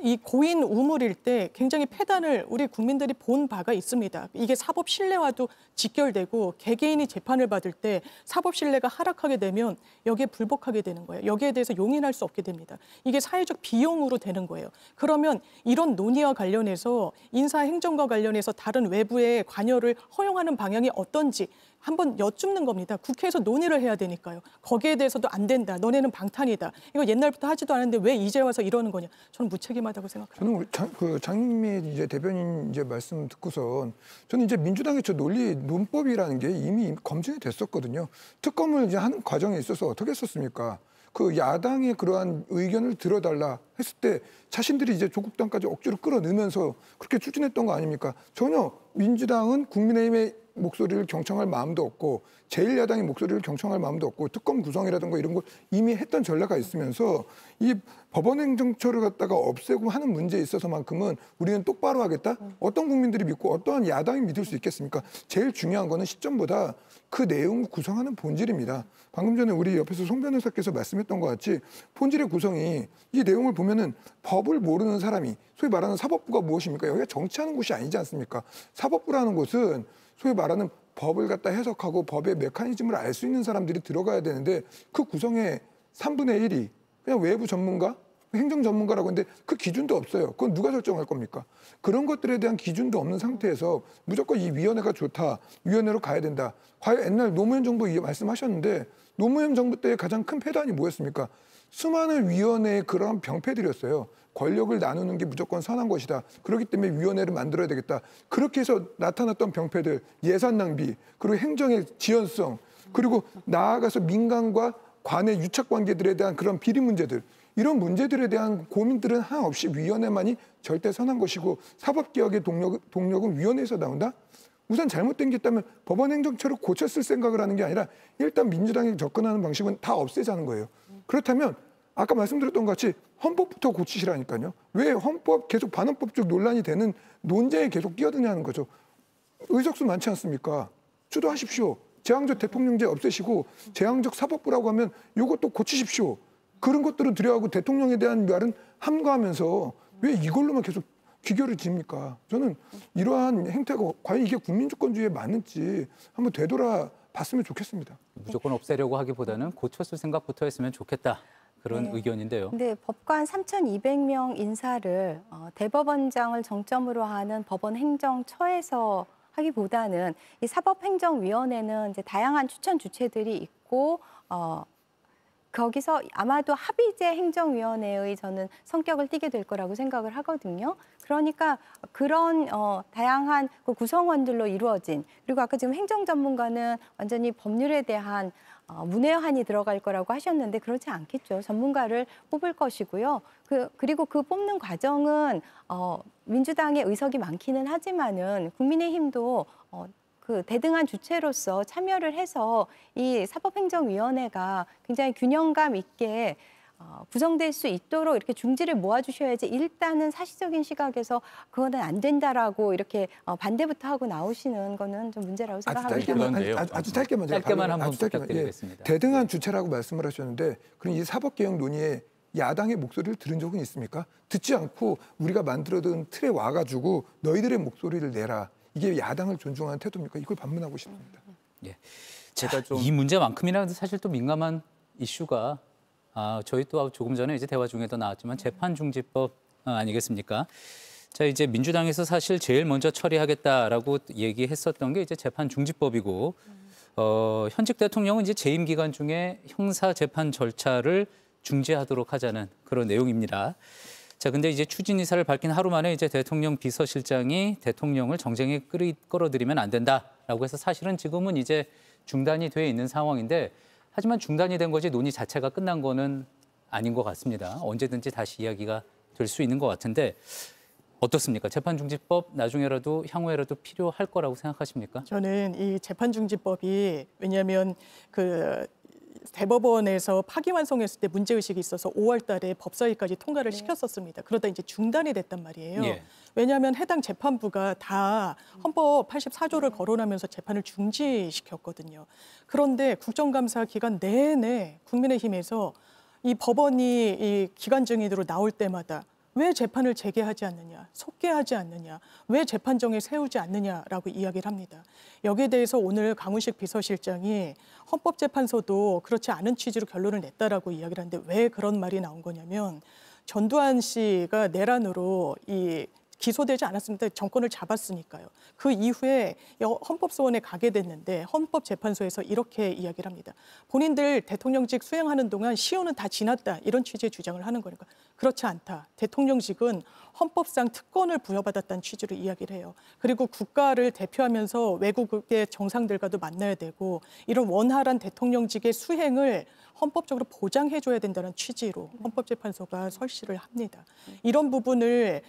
이 고인 우물일 때 굉장히 폐단을 우리 국민들이 본 바가 있습니다. 이게 사법 신뢰와도 직결되고 개개인이 재판을 받을 때 사법 신뢰가 하락하게 되면 여기에 불복하게 되는 거예요. 여기에 대해서 용인할 수 없게 됩니다. 이게 사회적 비용으로 되는 거예요. 그러면 이런 논의와 관련해서 인사행정과 관련해서 다른 외부의 관여를 허용하는 방향이 어떤지 한번 여쭙는 겁니다. 국회에서 논의를 해야 되니까요. 거기에 대해서도 안 된다. 너네는 방탄이다. 이거 옛날부터 하지도 않았는데 왜 이제 와서 이러는 거냐. 저는 무책임하다고 생각합니다. 저는 우리 장미 이제 대변인 이제 말씀 듣고선 저는 이제 민주당의 저 논법이라는 게 이미 검증이 됐었거든요. 특검을 이제 하는 과정에 있어서 어떻게 했었습니까? 그 야당의 그러한 의견을 들어달라 했을 때 자신들이 이제 조국당까지 억지로 끌어넣으면서 그렇게 추진했던 거 아닙니까? 전혀 민주당은 국민의힘의 목소리를 경청할 마음도 없고 제1야당의 목소리를 경청할 마음도 없고 특검 구성이라든가 이런 걸 이미 했던 전례가 있으면서 이 법원행정처를 갖다가 없애고 하는 문제에 있어서만큼은 우리는 똑바로 하겠다? 어떤 국민들이 믿고 어떠한 야당이 믿을 수 있겠습니까? 제일 중요한 거는 시점보다 그 내용을 구성하는 본질입니다. 방금 전에 우리 옆에서 송 변호사께서 말씀했던 것 같이 본질의 구성이 이 내용을 보면은 법을 모르는 사람이 소위 말하는 사법부가 무엇입니까? 여기가 정치하는 곳이 아니지 않습니까? 사법부라는 곳은 소위 말하는 법을 갖다 해석하고 법의 메커니즘을 알 수 있는 사람들이 들어가야 되는데 그 구성의 3분의 1이 그냥 외부 전문가, 행정 전문가라고 하는데 그 기준도 없어요. 그건 누가 설정할 겁니까? 그런 것들에 대한 기준도 없는 상태에서 무조건 이 위원회가 좋다, 위원회로 가야 된다. 과연 옛날 노무현 정부 말씀하셨는데 노무현 정부 때 가장 큰 폐단이 뭐였습니까? 수많은 위원회의 그런 병폐들이었어요. 권력을 나누는 게 무조건 선한 것이다. 그렇기 때문에 위원회를 만들어야 되겠다. 그렇게 해서 나타났던 병폐들, 예산 낭비, 그리고 행정의 지연성, 그리고 나아가서 민간과 관의 유착 관계들에 대한 그런 비리 문제들, 이런 문제들에 대한 고민들은 하나 없이 위원회만이 절대 선한 것이고 사법개혁의 동력은 위원회에서 나온다? 우선 잘못된 게 있다면 법원 행정처를 고쳤을 생각을 하는 게 아니라 일단 민주당이 접근하는 방식은 다 없애자는 거예요. 그렇다면 아까 말씀드렸던 것 같이 헌법부터 고치시라니까요. 왜 헌법 계속 반헌법적 논란이 되는 논쟁에 계속 끼어드냐는 거죠. 의석수 많지 않습니까? 주도하십시오. 제왕적 대통령제 없애시고 제왕적 사법부라고 하면 이것도 고치십시오. 그런 것들은 드려하고 대통령에 대한 말은 함구하면서 왜 이걸로만 계속 귀결을 집니까? 저는 이러한 행태가 과연 이게 국민주권주의에 맞는지 한번 되돌아봤으면 좋겠습니다. 무조건 없애려고 하기보다는 고쳤을 생각부터 했으면 좋겠다. 그런 의견인데요. 네, 법관 3,200명 인사를 대법원장을 정점으로 하는 법원 행정처에서 하기보다는 이 사법행정위원회는 이제 다양한 추천 주체들이 있고 거기서 아마도 합의제 행정위원회의 저는 성격을 띠게 될 거라고 생각을 하거든요. 그러니까 그런 다양한 그 구성원들로 이루어진, 그리고 아까 지금 행정전문가는 완전히 법률에 대한 문외한이 들어갈 거라고 하셨는데 그렇지 않겠죠. 전문가를 뽑을 것이고요. 그리고 그 뽑는 과정은 민주당의 의석이 많기는 하지만은 국민의힘도 그 대등한 주체로서 참여를 해서 이 사법행정위원회가 굉장히 균형감 있게 구성될 수 있도록 이렇게 중지를 모아주셔야지 일단은 사실적인 시각에서 그거는 안 된다라고 이렇게 반대부터 하고 나오시는 거는 좀 문제라고 생각합니다. 아주 짧게만 한번 부탁드리겠습니다. 대등한 주체라고 말씀을 하셨는데 그럼 이 사법개혁 논의에 야당의 목소리를 들은 적은 있습니까? 듣지 않고 우리가 만들어둔 틀에 와가지고 너희들의 목소리를 내라. 이게 야당을 존중하는 태도입니까? 이걸 반문하고 싶습니다. 예. 제가 이 문제만큼이나 사실 또 민감한 이슈가 저희 또 조금 전에 이제 대화 중에도 나왔지만 재판중지법 아니겠습니까? 자, 이제 민주당에서 사실 제일 먼저 처리하겠다라고 얘기했었던 게 이제 재판중지법이고, 현직 대통령은 이제 재임 기간 중에 형사 재판 절차를 중지하도록 하자는 그런 내용입니다. 자, 근데 이제 추진 의사를 밝힌 하루 만에 이제 대통령 비서실장이 대통령을 정쟁에 끌어들이면 안 된다라고 해서 사실은 지금은 이제 중단이 돼 있는 상황인데, 하지만 중단이 된 거지 논의 자체가 끝난 거는 아닌 것 같습니다. 언제든지 다시 이야기가 될 수 있는 것 같은데 어떻습니까? 재판중지법 나중에라도 향후에라도 필요할 거라고 생각하십니까? 저는 이 재판중지법이 왜냐하면 그 대법원에서 파기환송했을 때 문제의식이 있어서 5월 달에 법사위까지 통과를 시켰었습니다. 그러다 이제 중단이 됐단 말이에요. 예. 왜냐하면 해당 재판부가 다 헌법 84조를 거론하면서 재판을 중지시켰거든요. 그런데 국정감사 기간 내내 국민의힘에서 이 법원이 이 기간 증인으로 나올 때마다 왜 재판을 재개하지 않느냐, 속개하지 않느냐, 왜 재판정에 세우지 않느냐라고 이야기를 합니다. 여기에 대해서 오늘 강훈식 비서실장이 헌법재판소도 그렇지 않은 취지로 결론을 냈다라고 이야기를 하는데 왜 그런 말이 나온 거냐면 전두환 씨가 내란으로 이 기소되지 않았습니다. 정권을 잡았으니까요. 그 이후에 헌법소원에 가게 됐는데 헌법재판소에서 이렇게 이야기를 합니다. 본인들 대통령직 수행하는 동안 시효는 다 지났다. 이런 취지의 주장을 하는 거니까 그렇지 않다. 대통령직은 헌법상 특권을 부여받았다는 취지로 이야기를 해요. 그리고 국가를 대표하면서 외국의 정상들과도 만나야 되고 이런 원활한 대통령직의 수행을 헌법적으로 보장해줘야 된다는 취지로 헌법재판소가 설시를 합니다. 이런 부분을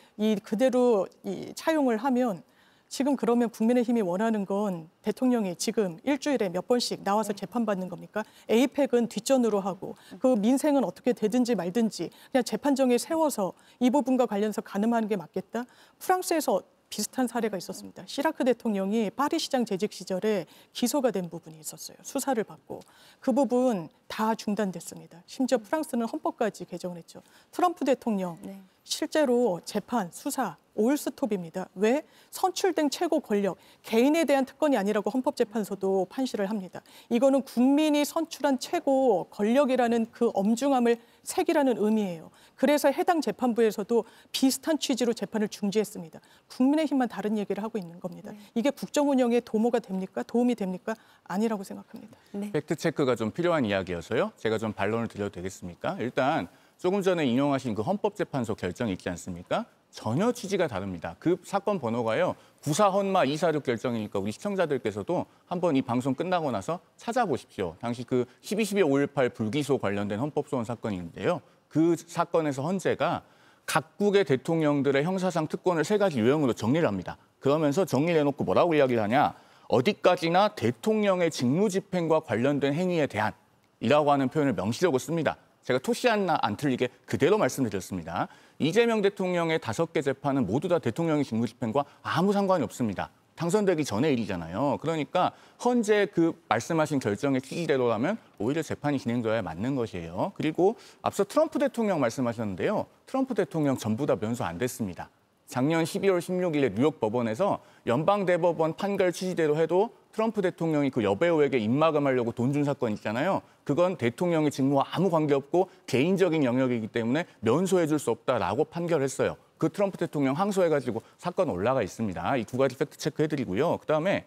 그대로 차용을 하면 지금 그러면 국민의힘이 원하는 건 대통령이 지금 일주일에 몇 번씩 나와서 재판받는 겁니까? 에이펙은 뒷전으로 하고 그 민생은 어떻게 되든지 말든지 그냥 재판정에 세워서 이 부분과 관련해서 가늠하는 게 맞겠다? 프랑스에서 비슷한 사례가 있었습니다. 시라크 대통령이 파리시장 재직 시절에 기소가 된 부분이 있었어요. 수사를 받고. 그 부분 다 중단됐습니다. 심지어 프랑스는 헌법까지 개정을 했죠. 트럼프 대통령 실제로 재판, 수사, 올스톱입니다. 왜? 선출된 최고 권력, 개인에 대한 특권이 아니라고 헌법재판소도 판시를 합니다. 이거는 국민이 선출한 최고 권력이라는 그 엄중함을 새기라는 의미예요. 그래서 해당 재판부에서도 비슷한 취지로 재판을 중지했습니다. 국민의힘만 다른 얘기를 하고 있는 겁니다. 이게 국정 운영에 도모가 됩니까? 도움이 됩니까? 아니라고 생각합니다. 팩트체크가 좀 필요한 이야기여서요. 제가 좀 반론을 드려도 되겠습니까? 일단 조금 전에 인용하신 그 헌법재판소 결정이 있지 않습니까? 전혀 취지가 다릅니다. 그 사건 번호가요. 94헌마 246 결정이니까 우리 시청자들께서도 한번 이 방송 끝나고 나서 찾아보십시오. 당시 그 12.12.5.18 불기소 관련된 헌법소원 사건이 있는데요. 그 사건에서 헌재가 각국의 대통령들의 형사상 특권을 3가지 유형으로 정리를 합니다. 그러면서 정리를 해놓고 뭐라고 이야기를 하냐. 어디까지나 대통령의 직무집행과 관련된 행위에 대한이라고 하는 표현을 명시적으로 씁니다. 제가 토시 하나 안 틀리게 그대로 말씀드렸습니다. 이재명 대통령의 5개 재판은 모두 다 대통령의 직무집행과 아무 상관이 없습니다. 당선되기 전의 일이잖아요. 그러니까 헌재 그 말씀하신 결정의 취지대로라면 오히려 재판이 진행되어야 맞는 것이에요. 그리고 앞서 트럼프 대통령 말씀하셨는데요. 트럼프 대통령 전부 다 면소 안 됐습니다. 작년 12월 16일에 뉴욕 법원에서 연방대법원 판결 취지대로 해도 트럼프 대통령이 그 여배우에게 입막음하려고 돈 준 사건 있잖아요. 그건 대통령의 직무와 아무 관계없고 개인적인 영역이기 때문에 면소해 줄 수 없다라고 판결했어요. 그 트럼프 대통령 항소해가지고 사건 올라가 있습니다. 이 2가지 팩트 체크해드리고요. 그다음에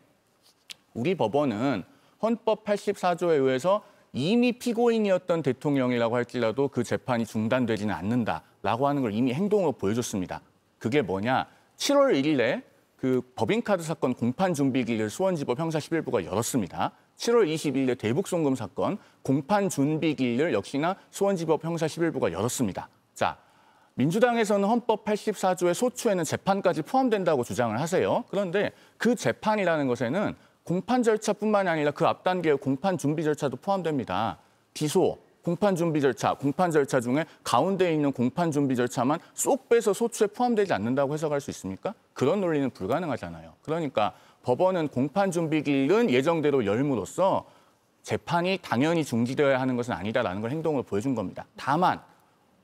우리 법원은 헌법 84조에 의해서 이미 피고인이었던 대통령이라고 할지라도 그 재판이 중단되지는 않는다라고 하는 걸 이미 행동으로 보여줬습니다. 그게 뭐냐? 7월 1일에 그 법인카드 사건 공판 준비기일을 수원지법 형사 11부가 열었습니다. 7월 22일에 대북송금 사건 공판 준비기일을 역시나 수원지법 형사 11부가 열었습니다. 자, 민주당에서는 헌법 84조의 소추에는 재판까지 포함된다고 주장을 하세요. 그런데 그 재판이라는 것에는 공판 절차뿐만이 아니라 그 앞 단계의 공판 준비 절차도 포함됩니다. 기소, 공판 준비 절차, 공판 절차 중에 가운데 있는 공판 준비 절차만 쏙 빼서 소추에 포함되지 않는다고 해석할 수 있습니까? 그런 논리는 불가능하잖아요. 그러니까 법원은 공판 준비 기일은 예정대로 열므로써 재판이 당연히 중지되어야 하는 것은 아니다라는 걸 행동으로 보여준 겁니다. 다만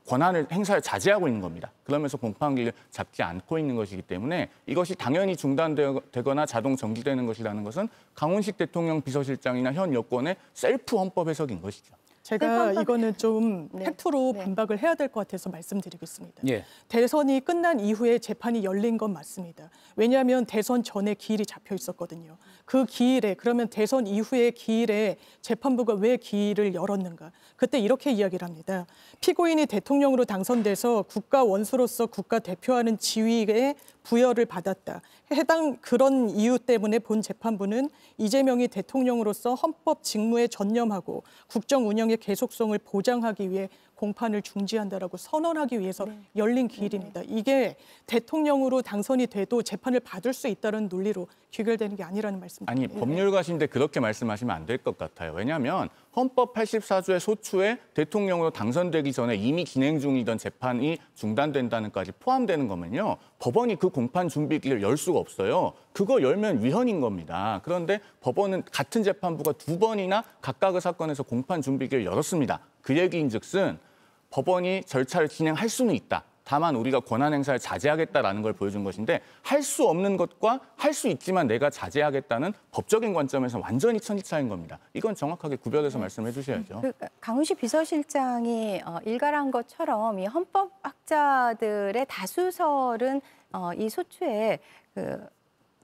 권한을 행사를 자제하고 있는 겁니다. 그러면서 공판기일을 잡지 않고 있는 것이기 때문에 이것이 당연히 중단되거나 자동 정지되는 것이라는 것은 강훈식 대통령 비서실장이나 현 여권의 셀프 헌법 해석인 것이죠. 제가 이거는 좀 네. 팩트로 네. 반박을 해야 될 것 같아서 말씀드리겠습니다. 예. 대선이 끝난 이후에 재판이 열린 건 맞습니다. 왜냐하면 대선 전에 기일이 잡혀 있었거든요. 그 기일에 그러면 대선 이후의 기일에 재판부가 왜 기일을 열었는가? 그때 이렇게 이야기를 합니다. 피고인이 대통령으로 당선돼서 국가 원수로서 국가 대표하는 지위에 부여를 받았다. 해당 그런 이유 때문에 본 재판부는 이재명이 대통령으로서 헌법 직무에 전념하고 국정 운영의 계속성을 보장하기 위해 공판을 중지한다라고 선언하기 위해서 열린 기일입니다. 이게 대통령으로 당선이 돼도 재판을 받을 수 있다는 논리로 귀결되는 게 아니라는 말씀입니다. 아니, 법률가신데 그렇게 말씀하시면 안 될 것 같아요. 왜냐하면 헌법 84조의 소추에 대통령으로 당선되기 전에 이미 진행 중이던 재판이 중단된다는까지 포함되는 거면요. 법원이 그 공판 준비기를 열 수가 없어요. 그거 열면 위헌인 겁니다. 그런데 법원은 같은 재판부가 2번이나 각각의 사건에서 공판 준비기를 열었습니다. 그 얘기인즉슨 법원이 절차를 진행할 수는 있다. 다만 우리가 권한 행사를 자제하겠다라는 걸 보여준 것인데 할 수 없는 것과 할 수 있지만 내가 자제하겠다는 법적인 관점에서 완전히 천지차이인 겁니다. 이건 정확하게 구별해서 말씀해 주셔야죠. 강훈식 비서실장이 일갈한 것처럼 이 헌법학자들의 다수설은 이 소추에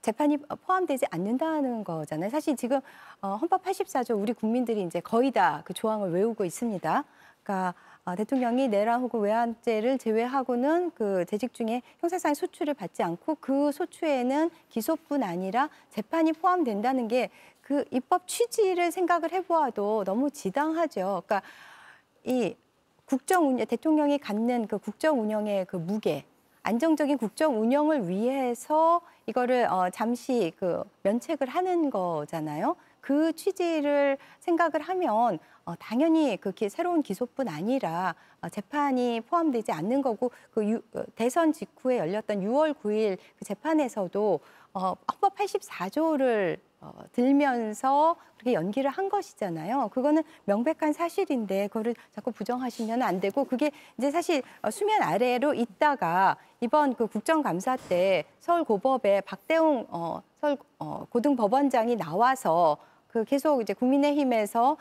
재판이 포함되지 않는다는 거잖아요. 사실 지금 헌법 84조 우리 국민들이 이제 거의 다 그 조항을 외우고 있습니다. 그러니까 대통령이 내란 혹은 외환죄를 제외하고는 그 재직 중에 형사상의 소추를 받지 않고 그 소추에는 기소뿐 아니라 재판이 포함된다는 게 그 입법 취지를 생각을 해보아도 너무 지당하죠. 그러니까 이 대통령이 갖는 그 국정 운영의 그 무게, 안정적인 국정 운영을 위해서 이거를 잠시 그 면책을 하는 거잖아요. 그 취지를 생각을 하면 당연히 그 새로운 기소뿐 아니라 재판이 포함되지 않는 거고 대선 직후에 열렸던 6월 9일 그 재판에서도 헌법 84조를 들면서 그렇게 연기를 한 것이잖아요. 그거는 명백한 사실인데 그거를 자꾸 부정하시면 안 되고 그게 이제 사실 수면 아래로 있다가 이번 그 국정감사 때 서울고법에 박대웅 서울 고등법원장이 나와서 그 계속 이제 국민의힘에서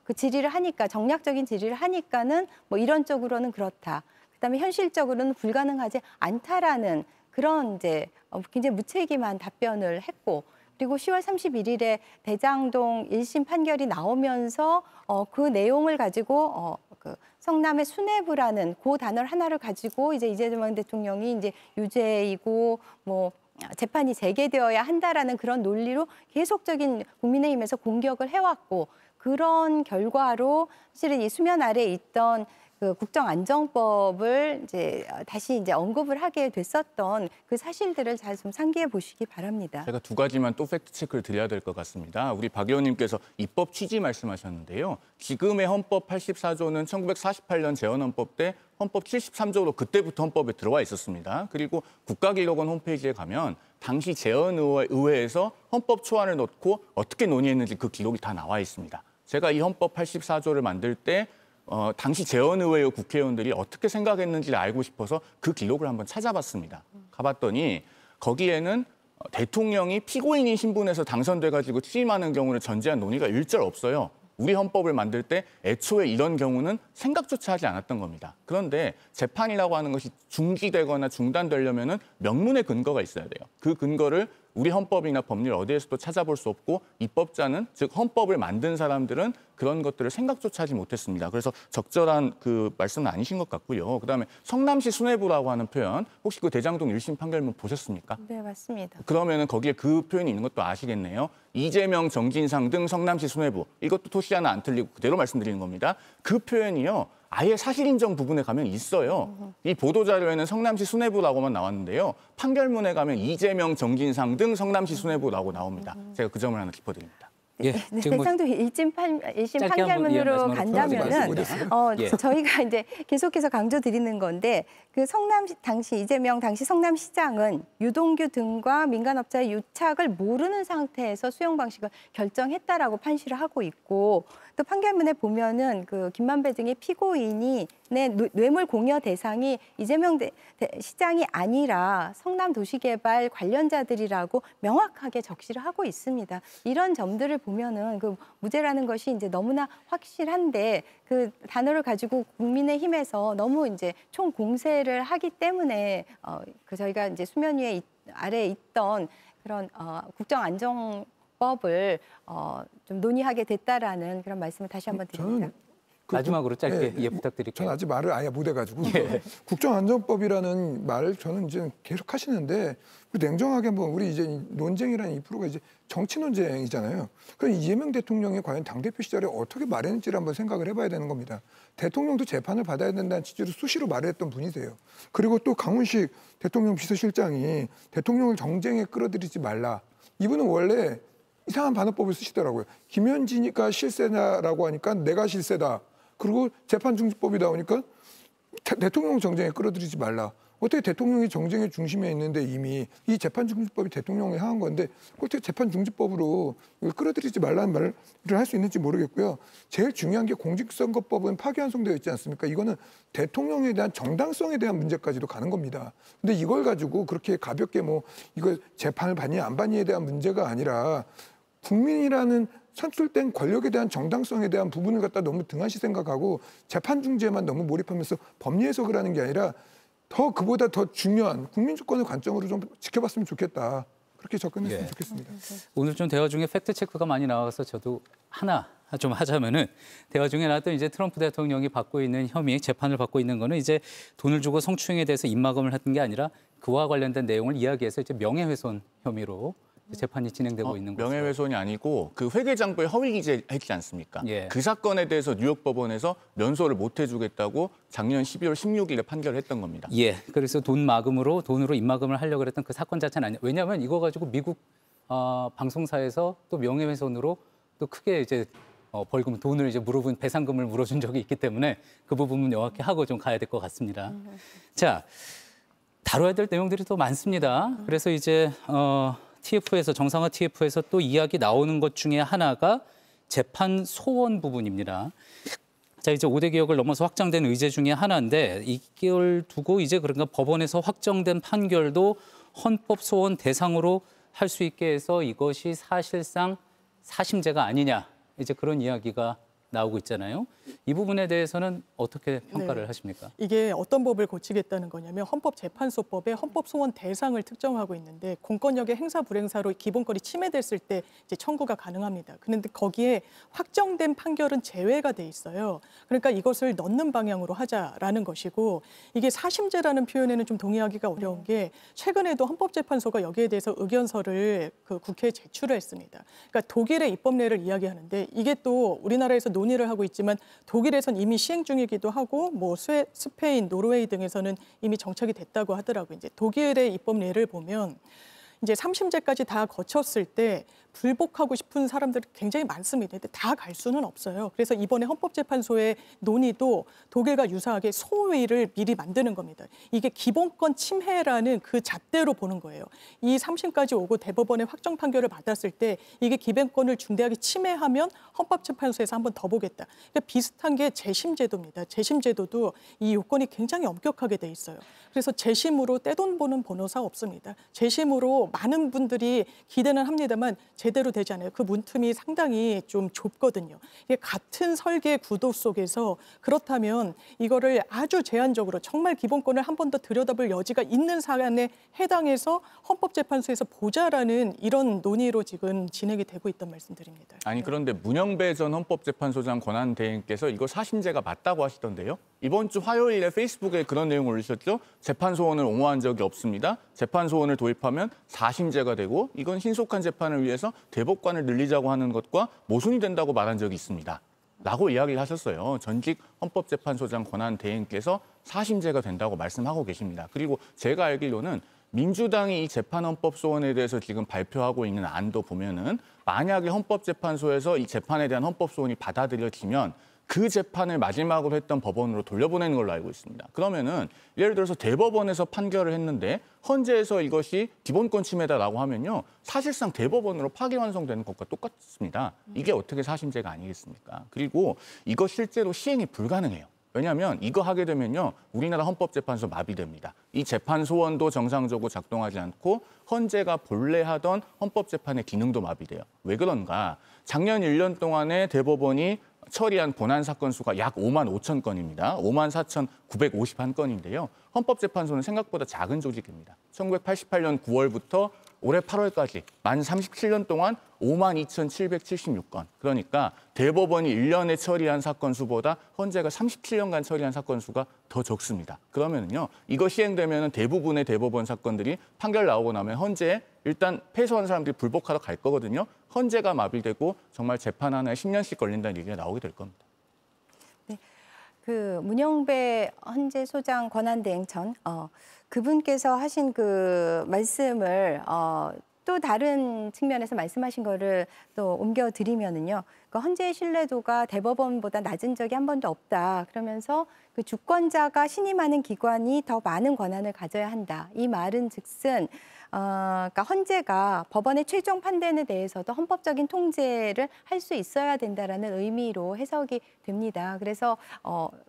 그 질의를 하니까 정략적인 질의를 하니까는 뭐 이론적으로는 그렇다. 그다음에 현실적으로는 불가능하지 않다라는 그런 이제 굉장히 무책임한 답변을 했고 그리고 10월 31일에 대장동 1심 판결이 나오면서 그 내용을 가지고 그 성남의 수뇌부라는 그 단어 하나를 가지고 이제 이재명 대통령이 이제 유죄이고 뭐 재판이 재개되어야 한다라는 그런 논리로 계속적인 국민의힘에서 공격을 해왔고 그런 결과로 사실은 이 수면 아래에 있던 그 국정안정법을 이제 다시 이제 언급을 하게 됐었던 그 사실들을 잘 좀 상기해 보시기 바랍니다. 제가 2가지만 또 팩트 체크를 드려야 될 것 같습니다. 우리 박 의원님께서 입법 취지 말씀하셨는데요. 지금의 헌법 84조는 1948년 재헌헌법 때 헌법 73조로 그때부터 헌법에 들어와 있었습니다. 그리고 국가기록원 홈페이지에 가면 당시 재헌의회에서 헌법 초안을 넣고 어떻게 논의했는지 그 기록이 다 나와 있습니다. 제가 이 헌법 84조를 만들 때 당시 재헌의회 국회의원들이 어떻게 생각했는지를 알고 싶어서 그 기록을 한번 찾아봤습니다. 가봤더니 거기에는 대통령이 피고인인 신분에서 당선돼가지고 취임하는 경우를 전제한 논의가 일절 없어요. 우리 헌법을 만들 때 애초에 이런 경우는 생각조차 하지 않았던 겁니다. 그런데 재판이라고 하는 것이 중지되거나 중단되려면은 명문의 근거가 있어야 돼요. 그 근거를 우리 헌법이나 법률 어디에서도 찾아볼 수 없고 입법자는 즉 헌법을 만든 사람들은 그런 것들을 생각조차 하지 못했습니다. 그래서 적절한 그 말씀은 아니신 것 같고요. 그다음에 성남시 수뇌부라고 하는 표현 혹시 그 대장동 1심 판결문 보셨습니까? 네, 맞습니다. 그러면은 거기에 그 표현이 있는 것도 아시겠네요. 이재명, 정진상 등 성남시 수뇌부 이것도 토시 하나 안 틀리고 그대로 말씀드리는 겁니다. 그 표현이요. 아예 사실인정 부분에 가면 있어요. 이 보도자료에는 성남시 수뇌부라고만 나왔는데요. 판결문에 가면 이재명, 정진상 등 성남시 수뇌부라고 나옵니다. 제가 그 점을 하나 짚어드립니다. 예, 지금 대상도 1심 판결문으로 간다면은 저희가 이제 계속해서 강조드리는 건데 그 성남 당시 이재명 당시 성남시장은 유동규 등과 민간업자의 유착을 모르는 상태에서 수용 방식을 결정했다라고 판시를 하고 있고 또 판결문에 보면은 그 김만배 등의 피고인이 뇌물 공여 대상이 이재명 시장이 아니라 성남도시개발 관련자들이라고 명확하게 적시를 하고 있습니다. 이런 점들을 보면은 그 무죄라는 것이 이제 너무나 확실한데 그 단어를 가지고 국민의힘에서 너무 이제 총 공세를 하기 때문에 그 저희가 이제 수면 위에 아래에 있던 그런 국정안정법을 좀 논의하게 됐다라는 그런 말씀을 다시 한번 드립니다. 마지막으로 짧게 예 부탁드릴게요. 저는 아직 말을 아예 못 해가지고 국정안전법이라는 말을 저는 이제 계속 하시는데 냉정하게 한번 우리 이제 논쟁이라는 2%가 이제 정치 논쟁이잖아요. 그럼 이재명 대통령이 과연 당대표 시절에 어떻게 말했는지를 한번 생각을 해봐야 되는 겁니다. 대통령도 재판을 받아야 된다는 취지로 수시로 말했던 분이세요. 그리고 또 강훈식 대통령 비서실장이 대통령을 정쟁에 끌어들이지 말라. 이분은 원래 이상한 반어법을 쓰시더라고요. 김현지니까 실세다라고 하니까 내가 실세다. 그리고 재판중지법이 나오니까 대통령 정쟁에 끌어들이지 말라. 어떻게 대통령이 정쟁의 중심에 있는데 이미 이 재판중지법이 대통령을 향한 건데 어떻게 재판중지법으로 끌어들이지 말라는 말을 할 수 있는지 모르겠고요. 제일 중요한 게 공직선거법은 파기환송되어 있지 않습니까? 이거는 대통령에 대한 정당성에 대한 문제까지도 가는 겁니다. 근데 이걸 가지고 그렇게 가볍게 뭐 이거 재판을 받냐 안 받냐에 대한 문제가 아니라 국민이라는 선출된 권력에 대한 정당성에 대한 부분을 갖다 너무 등한시 생각하고 재판 중재만 너무 몰입하면서 법리 해석을 하는 게 아니라 그보다 더 중요한 국민 주권을 관점으로 좀 지켜봤으면 좋겠다. 그렇게 접근했으면 좋겠습니다. 오늘 좀 대화 중에 팩트 체크가 많이 나와서 저도 하나 좀 하자면은 대화 중에 나왔던 이제 트럼프 대통령이 받고 있는 혐의, 재판을 받고 있는 거는 이제 돈을 주고 성추행에 대해서 입막음을 했던 게 아니라 그와 관련된 내용을 이야기해서 이제 명예훼손 혐의로 재판이 진행되고 있는 거죠. 명예훼손이 아니고 그 회계장부에 허위 기재했지 않습니까? 그 사건에 대해서 뉴욕 법원에서 면소를 못 해주겠다고 작년 12월 16일에 판결을 했던 겁니다. 예, 그래서 돈으로 입막음을 하려고 그랬던 그 사건 자체는 아니에요. 왜냐하면 이거 가지고 미국 방송사에서 또 명예훼손으로 또 크게 이제 벌금, 돈을 이제 배상금을 물어준 적이 있기 때문에 그 부분은 명확히 하고 좀 가야 될 것 같습니다. 자, 다뤄야 될 내용들이 또 많습니다. 그래서 이제 정상화 TF에서 또 이야기 나오는 것 중에 하나가 재판 소원 부분입니다. 자, 이제 5대 개혁을 넘어서 확장된 의제 중에 하나인데 이걸 두고 이제 그러니까 법원에서 확정된 판결도 헌법 소원 대상으로 할 수 있게 해서 이것이 사실상 사심제가 아니냐, 이제 그런 이야기가 나오고 있잖아요. 이 부분에 대해서는 어떻게 평가를 하십니까? 이게 어떤 법을 고치겠다는 거냐면 헌법재판소법에 헌법소원 대상을 특정하고 있는데 공권력의 행사 불행사로 기본권이 침해됐을 때 이제 청구가 가능합니다. 그런데 거기에 확정된 판결은 제외가 돼 있어요. 그러니까 이것을 넣는 방향으로 하자라는 것이고 이게 사심제라는 표현에는 좀 동의하기가 어려운 게 최근에도 헌법재판소가 여기에 대해서 의견서를 그 국회에 제출을 했습니다. 그러니까 독일의 입법례를 이야기하는데 이게 또 우리나라에서 논의를 하고 있지만 독일에선 이미 시행 중이기도 하고 뭐 스페인, 노르웨이 등에서는 이미 정착이 됐다고 하더라고요. 이제 독일의 입법례를 보면 이제 3심제까지 다 거쳤을 때 불복하고 싶은 사람들이 굉장히 많습니다. 근데 다 갈 수는 없어요. 그래서 이번에 헌법재판소의 논의도 독일과 유사하게 소위를 미리 만드는 겁니다. 이게 기본권 침해라는 그 잣대로 보는 거예요. 이 3심까지 오고 대법원의 확정 판결을 받았을 때 이게 기본권을 중대하게 침해하면 헌법재판소에서 한 번 더 보겠다. 그러니까 비슷한 게 재심제도입니다. 재심제도도 이 요건이 굉장히 엄격하게 돼 있어요. 그래서 재심으로 떼돈 보는 변호사 없습니다. 재심으로 많은 분들이 기대는 합니다만 제대로 되지 않아요. 그 문틈이 상당히 좀 좁거든요. 이게 같은 설계 구도 속에서 그렇다면 이거를 아주 제한적으로 정말 기본권을 한 번 더 들여다볼 여지가 있는 사안에 해당해서 헌법재판소에서 보자라는 이런 논의로 지금 진행이 되고 있다는 말씀드립니다. 아니 그런데 문영배 전 헌법재판소장 권한대행께서 이거 사심제가 맞다고 하시던데요. 이번 주 화요일에 페이스북에 그런 내용을 올리셨죠. 재판소원을 옹호한 적이 없습니다. 재판소원을 도입하면 사심제가 되고 이건 신속한 재판을 위해서 대법관을 늘리자고 하는 것과 모순이 된다고 말한 적이 있습니다. 라고 이야기를 하셨어요. 전직 헌법재판소장 권한대행께서 사심제가 된다고 말씀하고 계십니다. 그리고 제가 알기로는 민주당이 이 재판헌법소원에 대해서 지금 발표하고 있는 안도 보면은 만약에 헌법재판소에서 이 재판에 대한 헌법소원이 받아들여지면 그 재판을 마지막으로 했던 법원으로 돌려보내는 걸로 알고 있습니다. 그러면은 예를 들어서 대법원에서 판결을 했는데 헌재에서 이것이 기본권 침해다라고 하면요. 사실상 대법원으로 파기환송되는 것과 똑같습니다. 이게 어떻게 사심제가 아니겠습니까? 그리고 이거 실제로 시행이 불가능해요. 왜냐하면 이거 하게 되면요. 우리나라 헌법재판소 마비됩니다. 이 재판소원도 정상적으로 작동하지 않고 헌재가 본래 하던 헌법재판의 기능도 마비돼요. 왜 그런가? 작년 1년 동안에 대법원이 처리한 본안 사건 수가 약 5만 5천 건입니다. 5만 4,951건인데요. 헌법재판소는 생각보다 작은 조직입니다. 1988년 9월부터 올해 8월까지 만 37년 동안 5만 2,776건. 그러니까 대법원이 1년에 처리한 사건 수보다 헌재가 37년간 처리한 사건 수가 더 적습니다. 그러면요, 이거 시행되면 대부분의 대법원 사건들이 판결 나오고 나면 헌재에 일단 패소한 사람들이 불복하러 갈 거거든요. 헌재가 마비되고 정말 재판 하나에 10년씩 걸린다는 얘기가 나오게 될 겁니다. 네, 그 문영배 헌재소장 권한대행전 그분께서 하신 그 말씀을 또 다른 측면에서 말씀하신 거를 또 옮겨드리면은요. 그 헌재의 신뢰도가 대법원보다 낮은 적이 한 번도 없다. 그러면서 그 주권자가 신임하는 기관이 더 많은 권한을 가져야 한다. 이 말은 즉슨 그러니까 헌재가 법원의 최종 판단에 대해서도 헌법적인 통제를 할 수 있어야 된다라는 의미로 해석이 됩니다. 그래서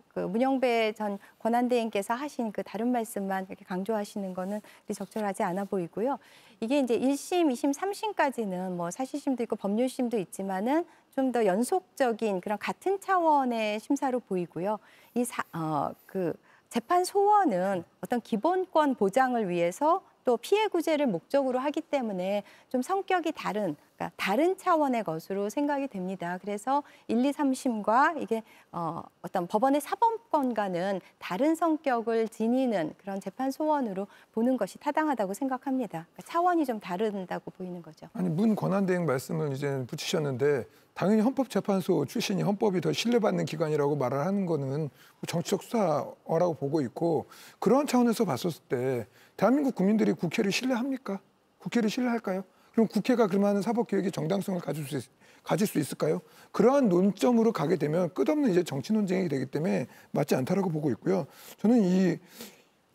그 문영배 전 권한대행께서 하신 그 다른 말씀만 이렇게 강조하시는 거는 적절하지 않아 보이고요. 이게 이제 1심, 2심, 3심까지는 뭐 사실심도 있고 법률심도 있지만은 좀 더 연속적인 그런 같은 차원의 심사로 보이고요. 그 재판 소원은 어떤 기본권 보장을 위해서 또 피해 구제를 목적으로 하기 때문에 좀 성격이 다른, 그러니까 다른 차원의 것으로 생각이 됩니다. 그래서 1, 2, 3심과 이게 어떤 법원의 사법권과는 다른 성격을 지니는 그런 재판 소원으로 보는 것이 타당하다고 생각합니다. 그러니까 차원이 좀 다른다고 보이는 거죠. 아니 문 권한대행 말씀을 이제 붙이셨는데 당연히 헌법재판소 출신이 헌법이 더 신뢰받는 기관이라고 말을 하는 거는 정치적 수사라고 보고 있고 그런 차원에서 봤었을 때 대한민국 국민들이 국회를 신뢰합니까? 국회를 신뢰할까요? 그럼 국회가 그만한 사법개혁의 정당성을 가질 수 있을까요? 그러한 논점으로 가게 되면 끝없는 이제 정치 논쟁이 되기 때문에 맞지 않다라고 보고 있고요. 저는 이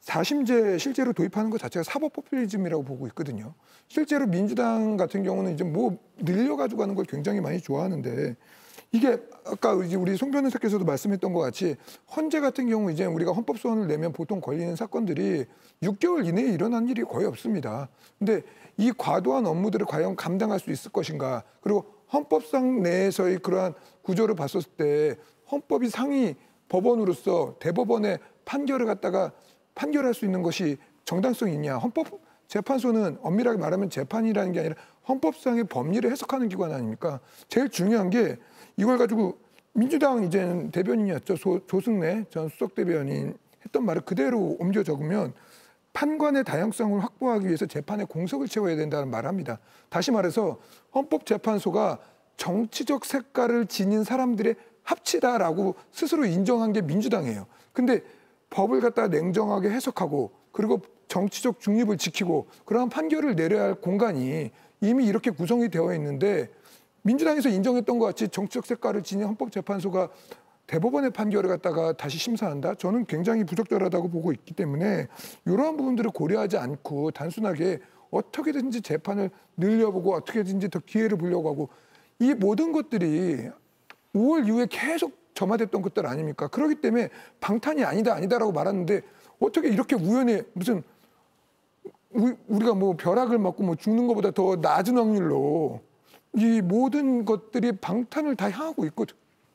4심제 실제로 도입하는 것 자체가 사법 포퓰리즘이라고 보고 있거든요. 실제로 민주당 같은 경우는 이제 뭐 늘려가지고 하는 걸 굉장히 많이 좋아하는데 이게 아까 이제 우리 송 변호사께서도 말씀했던 것 같이 헌재 같은 경우 이제 우리가 헌법 소원을 내면 보통 걸리는 사건들이 6개월 이내에 일어난 일이 거의 없습니다. 근데 이 과도한 업무들을 과연 감당할 수 있을 것인가? 그리고 헌법상 내에서의 그러한 구조를 봤었을 때 헌법이 상위 법원으로서 대법원의 판결을 갖다가 판결할 수 있는 것이 정당성이 있냐? 헌법재판소는 엄밀하게 말하면 재판이라는 게 아니라 헌법상의 법리를 해석하는 기관 아닙니까? 제일 중요한 게 이걸 가지고 민주당 이제 대변인이었죠. 조승래 전 수석 대변인 했던 말을 그대로 옮겨 적으면 판관의 다양성을 확보하기 위해서 재판에 공석을 채워야 된다는 말을 합니다. 다시 말해서 헌법재판소가 정치적 색깔을 지닌 사람들의 합치다라고 스스로 인정한 게 민주당이에요. 근데 법을 갖다가 냉정하게 해석하고 그리고 정치적 중립을 지키고 그러한 판결을 내려야 할 공간이 이미 이렇게 구성이 되어 있는데 민주당에서 인정했던 것 같이 정치적 색깔을 지닌 헌법재판소가 대법원의 판결을 갖다가 다시 심사한다? 저는 굉장히 부적절하다고 보고 있기 때문에 이러한 부분들을 고려하지 않고 단순하게 어떻게든지 재판을 늘려보고 어떻게든지 더 기회를 보려고 하고 이 모든 것들이 5월 이후에 계속 점화됐던 것들 아닙니까? 그렇기 때문에 방탄이 아니다라고 말하는데 어떻게 이렇게 우연히 무슨 우리가 뭐 벼락을 맞고 뭐 죽는 것보다 더 낮은 확률로 이 모든 것들이 방탄을 다 향하고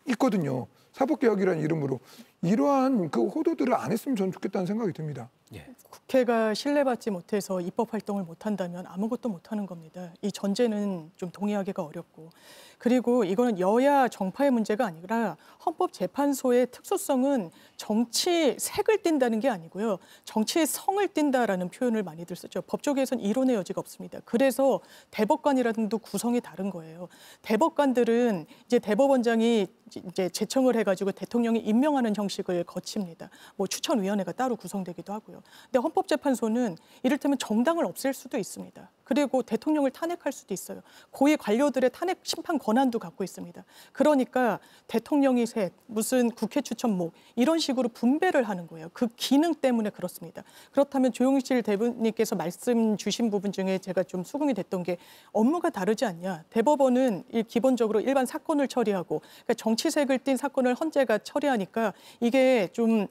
있거든요. 사법개혁이라는 이름으로. 이러한 그 호도들을 안 했으면 저는 좋겠다는 생각이 듭니다. 예. 국회가 신뢰받지 못해서 입법 활동을 못한다면 아무것도 못하는 겁니다. 이 전제는 좀 동의하기가 어렵고. 그리고 이거는 여야 정파의 문제가 아니라 헌법재판소의 특수성은 정치 색을 띈다는 게 아니고요. 정치의 성을 띈다라는 표현을 많이들 쓰죠. 법조계에서는 이론의 여지가 없습니다. 그래서 대법관이라는 도 구성이 다른 거예요. 대법관들은 이제 대법원장이 이제 제청을 해가지고 대통령이 임명하는 형식을 거칩니다. 뭐 추천위원회가 따로 구성되기도 하고요. 근데 헌법재판소는 이를테면 정당을 없앨 수도 있습니다. 그리고 대통령을 탄핵할 수도 있어요. 고위 관료들의 탄핵 심판 권한도 갖고 있습니다. 그러니까 대통령이 셋, 무슨 국회 추천목 이런 식으로 분배를 하는 거예요. 그 기능 때문에 그렇습니다. 그렇다면 조용실 대변인께서 말씀 주신 부분 중에 제가 좀 수긍이 됐던 게 업무가 다르지 않냐. 대법원은 기본적으로 일반 사건을 처리하고 그러니까 정치색을 띤 사건을 헌재가 처리하니까 이게 좀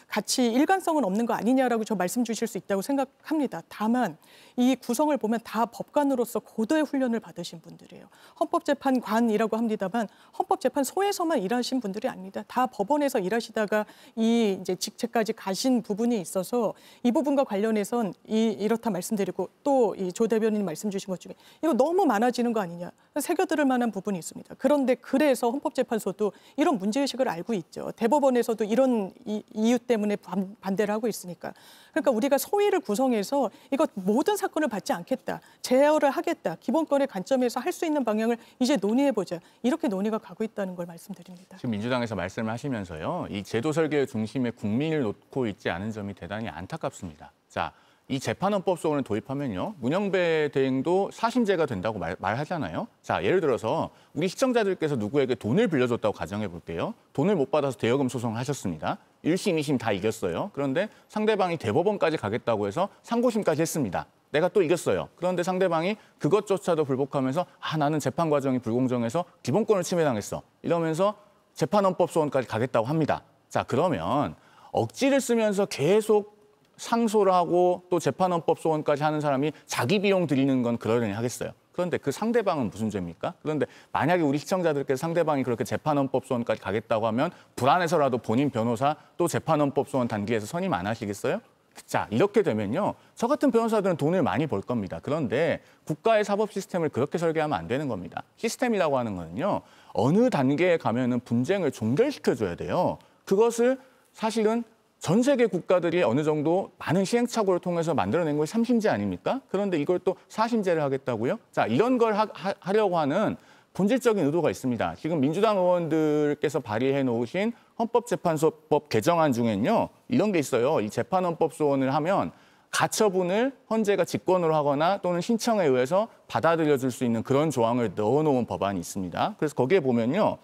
같이 일관성은 없는 거 아니냐라고 저 말씀 주실 수 있다고 생각합니다. 다만 이 구성을 보면 다 법관으로서 고도의 훈련을 받으신 분들이에요. 헌법재판관이라고 합니다만 헌법재판소에서만 일하신 분들이 아닙니다. 다 법원에서 일하시다가 이 이제 직책까지 가신 부분이 있어서 이 부분과 관련해선 이렇다 말씀드리고 또 이 조 대변인 말씀 주신 것 중에 이거 너무 많아지는 거 아니냐 새겨들을 만한 부분이 있습니다. 그런데 그래서 헌법재판소도 이런 문제의식을 알고 있죠. 대법원에서도 이런 이유 때문에 반대를 하고 있으니까. 그러니까 우리가 소위를 구성해서 이거 모든 사건을 받지 않겠다. 제어를 하겠다. 기본권의 관점에서 할 수 있는 방향을 이제 논의해보자. 이렇게 논의가 가고 있다는 걸 말씀드립니다. 지금 민주당에서 말씀을 하시면서요. 이 제도 설계의 중심에 국민을 놓고 있지 않은 점이 대단히 안타깝습니다. 자, 이 재판헌법 소원을 도입하면요. 문영배 대행도 사심제가 된다고 말하잖아요. 자, 예를 들어서 우리 시청자들께서 누구에게 돈을 빌려줬다고 가정해 볼게요. 돈을 못 받아서 대여금 소송을 하셨습니다. 1심, 2심 다 이겼어요. 그런데 상대방이 대법원까지 가겠다고 해서 상고심까지 했습니다. 내가 또 이겼어요. 그런데 상대방이 그것조차도 불복하면서 나는 재판 과정이 불공정해서 기본권을 침해당했어. 이러면서 재판헌법 소원까지 가겠다고 합니다. 자, 그러면 억지를 쓰면서 계속 상소를 하고 또 재판헌법 소원까지 하는 사람이 자기 비용 들이는 건 그러려니 하겠어요. 그런데 그 상대방은 무슨 죄입니까? 그런데 만약에 우리 시청자들께서 상대방이 그렇게 재판헌법 소원까지 가겠다고 하면 불안해서라도 본인 변호사 또 재판헌법 소원 단계에서 선임 안 하시겠어요? 자, 이렇게 되면요. 저 같은 변호사들은 돈을 많이 벌 겁니다. 그런데 국가의 사법 시스템을 그렇게 설계하면 안 되는 겁니다. 시스템이라고 하는 거는요. 어느 단계에 가면은 분쟁을 종결시켜줘야 돼요. 그것을 사실은 전 세계 국가들이 어느 정도 많은 시행착오를 통해서 만들어낸 것이 3심제 아닙니까? 그런데 이걸 또 4심제를 하겠다고요? 자, 이런 걸 하려고 하는 본질적인 의도가 있습니다. 지금 민주당 의원들께서 발의해 놓으신 헌법재판소법 개정안 중엔요. 이런 게 있어요. 이 재판헌법 소원을 하면 가처분을 헌재가 직권으로 하거나 또는 신청에 의해서 받아들여줄 수 있는 그런 조항을 넣어놓은 법안이 있습니다. 그래서 거기에 보면요.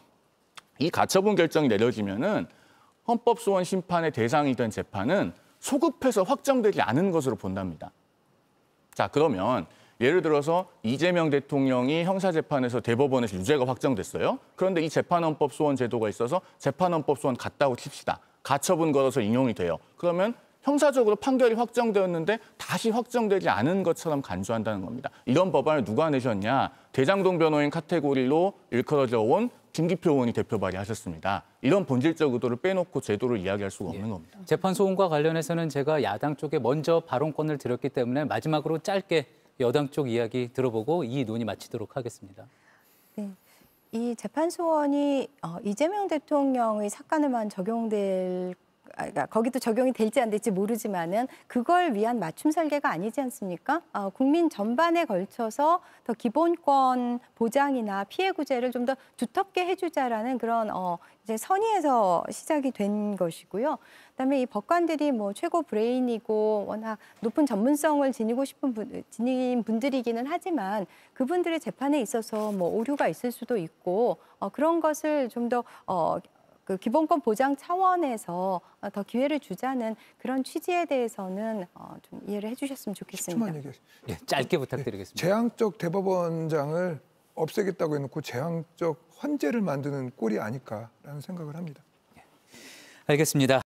이 가처분 결정이 내려지면은 헌법소원 심판의 대상이 된 재판은 소급해서 확정되지 않은 것으로 본답니다. 자, 그러면 예를 들어서 이재명 대통령이 형사재판에서 대법원에서 유죄가 확정됐어요. 그런데 이 재판헌법소원 제도가 있어서 재판헌법소원 같다고 칩시다. 가처분 걸어서 인용이 돼요. 그러면 형사적으로 판결이 확정되었는데 다시 확정되지 않은 것처럼 간주한다는 겁니다. 이런 법안을 누가 내셨냐? 대장동 변호인 카테고리로 일컬어져 온 김기표 의원이 대표 발의하셨습니다. 이런 본질적 의도를 빼놓고 제도를 이야기할 수가 없는 겁니다. 재판 소원과 관련해서는 제가 야당 쪽에 먼저 발언권을 드렸기 때문에 마지막으로 짧게 여당 쪽 이야기 들어보고 이 논의 마치도록 하겠습니다. 네. 이 재판 소원이 이재명 대통령의 사건에만 적용될 그러니까 거기도 적용이 될지 안 될지 모르지만은 그걸 위한 맞춤 설계가 아니지 않습니까? 국민 전반에 걸쳐서 더 기본권 보장이나 피해 구제를 좀 더 두텁게 해주자라는 그런 이제 선의에서 시작이 된 것이고요. 그다음에 이 법관들이 뭐 최고 브레인이고 워낙 높은 전문성을 지닌 분들이기는 하지만 그분들의 재판에 있어서 뭐 오류가 있을 수도 있고 그런 것을 좀 더 그 기본권 보장 차원에서 더 기회를 주자는 그런 취지에 대해서는 좀 이해를 해주셨으면 좋겠습니다. 10초만 얘기하겠습니다. 예, 짧게 부탁드리겠습니다. 재앙적 대법원장을 없애겠다고 해놓고 재앙적 헌재를 만드는 꼴이 아닐까라는 생각을 합니다. 알겠습니다.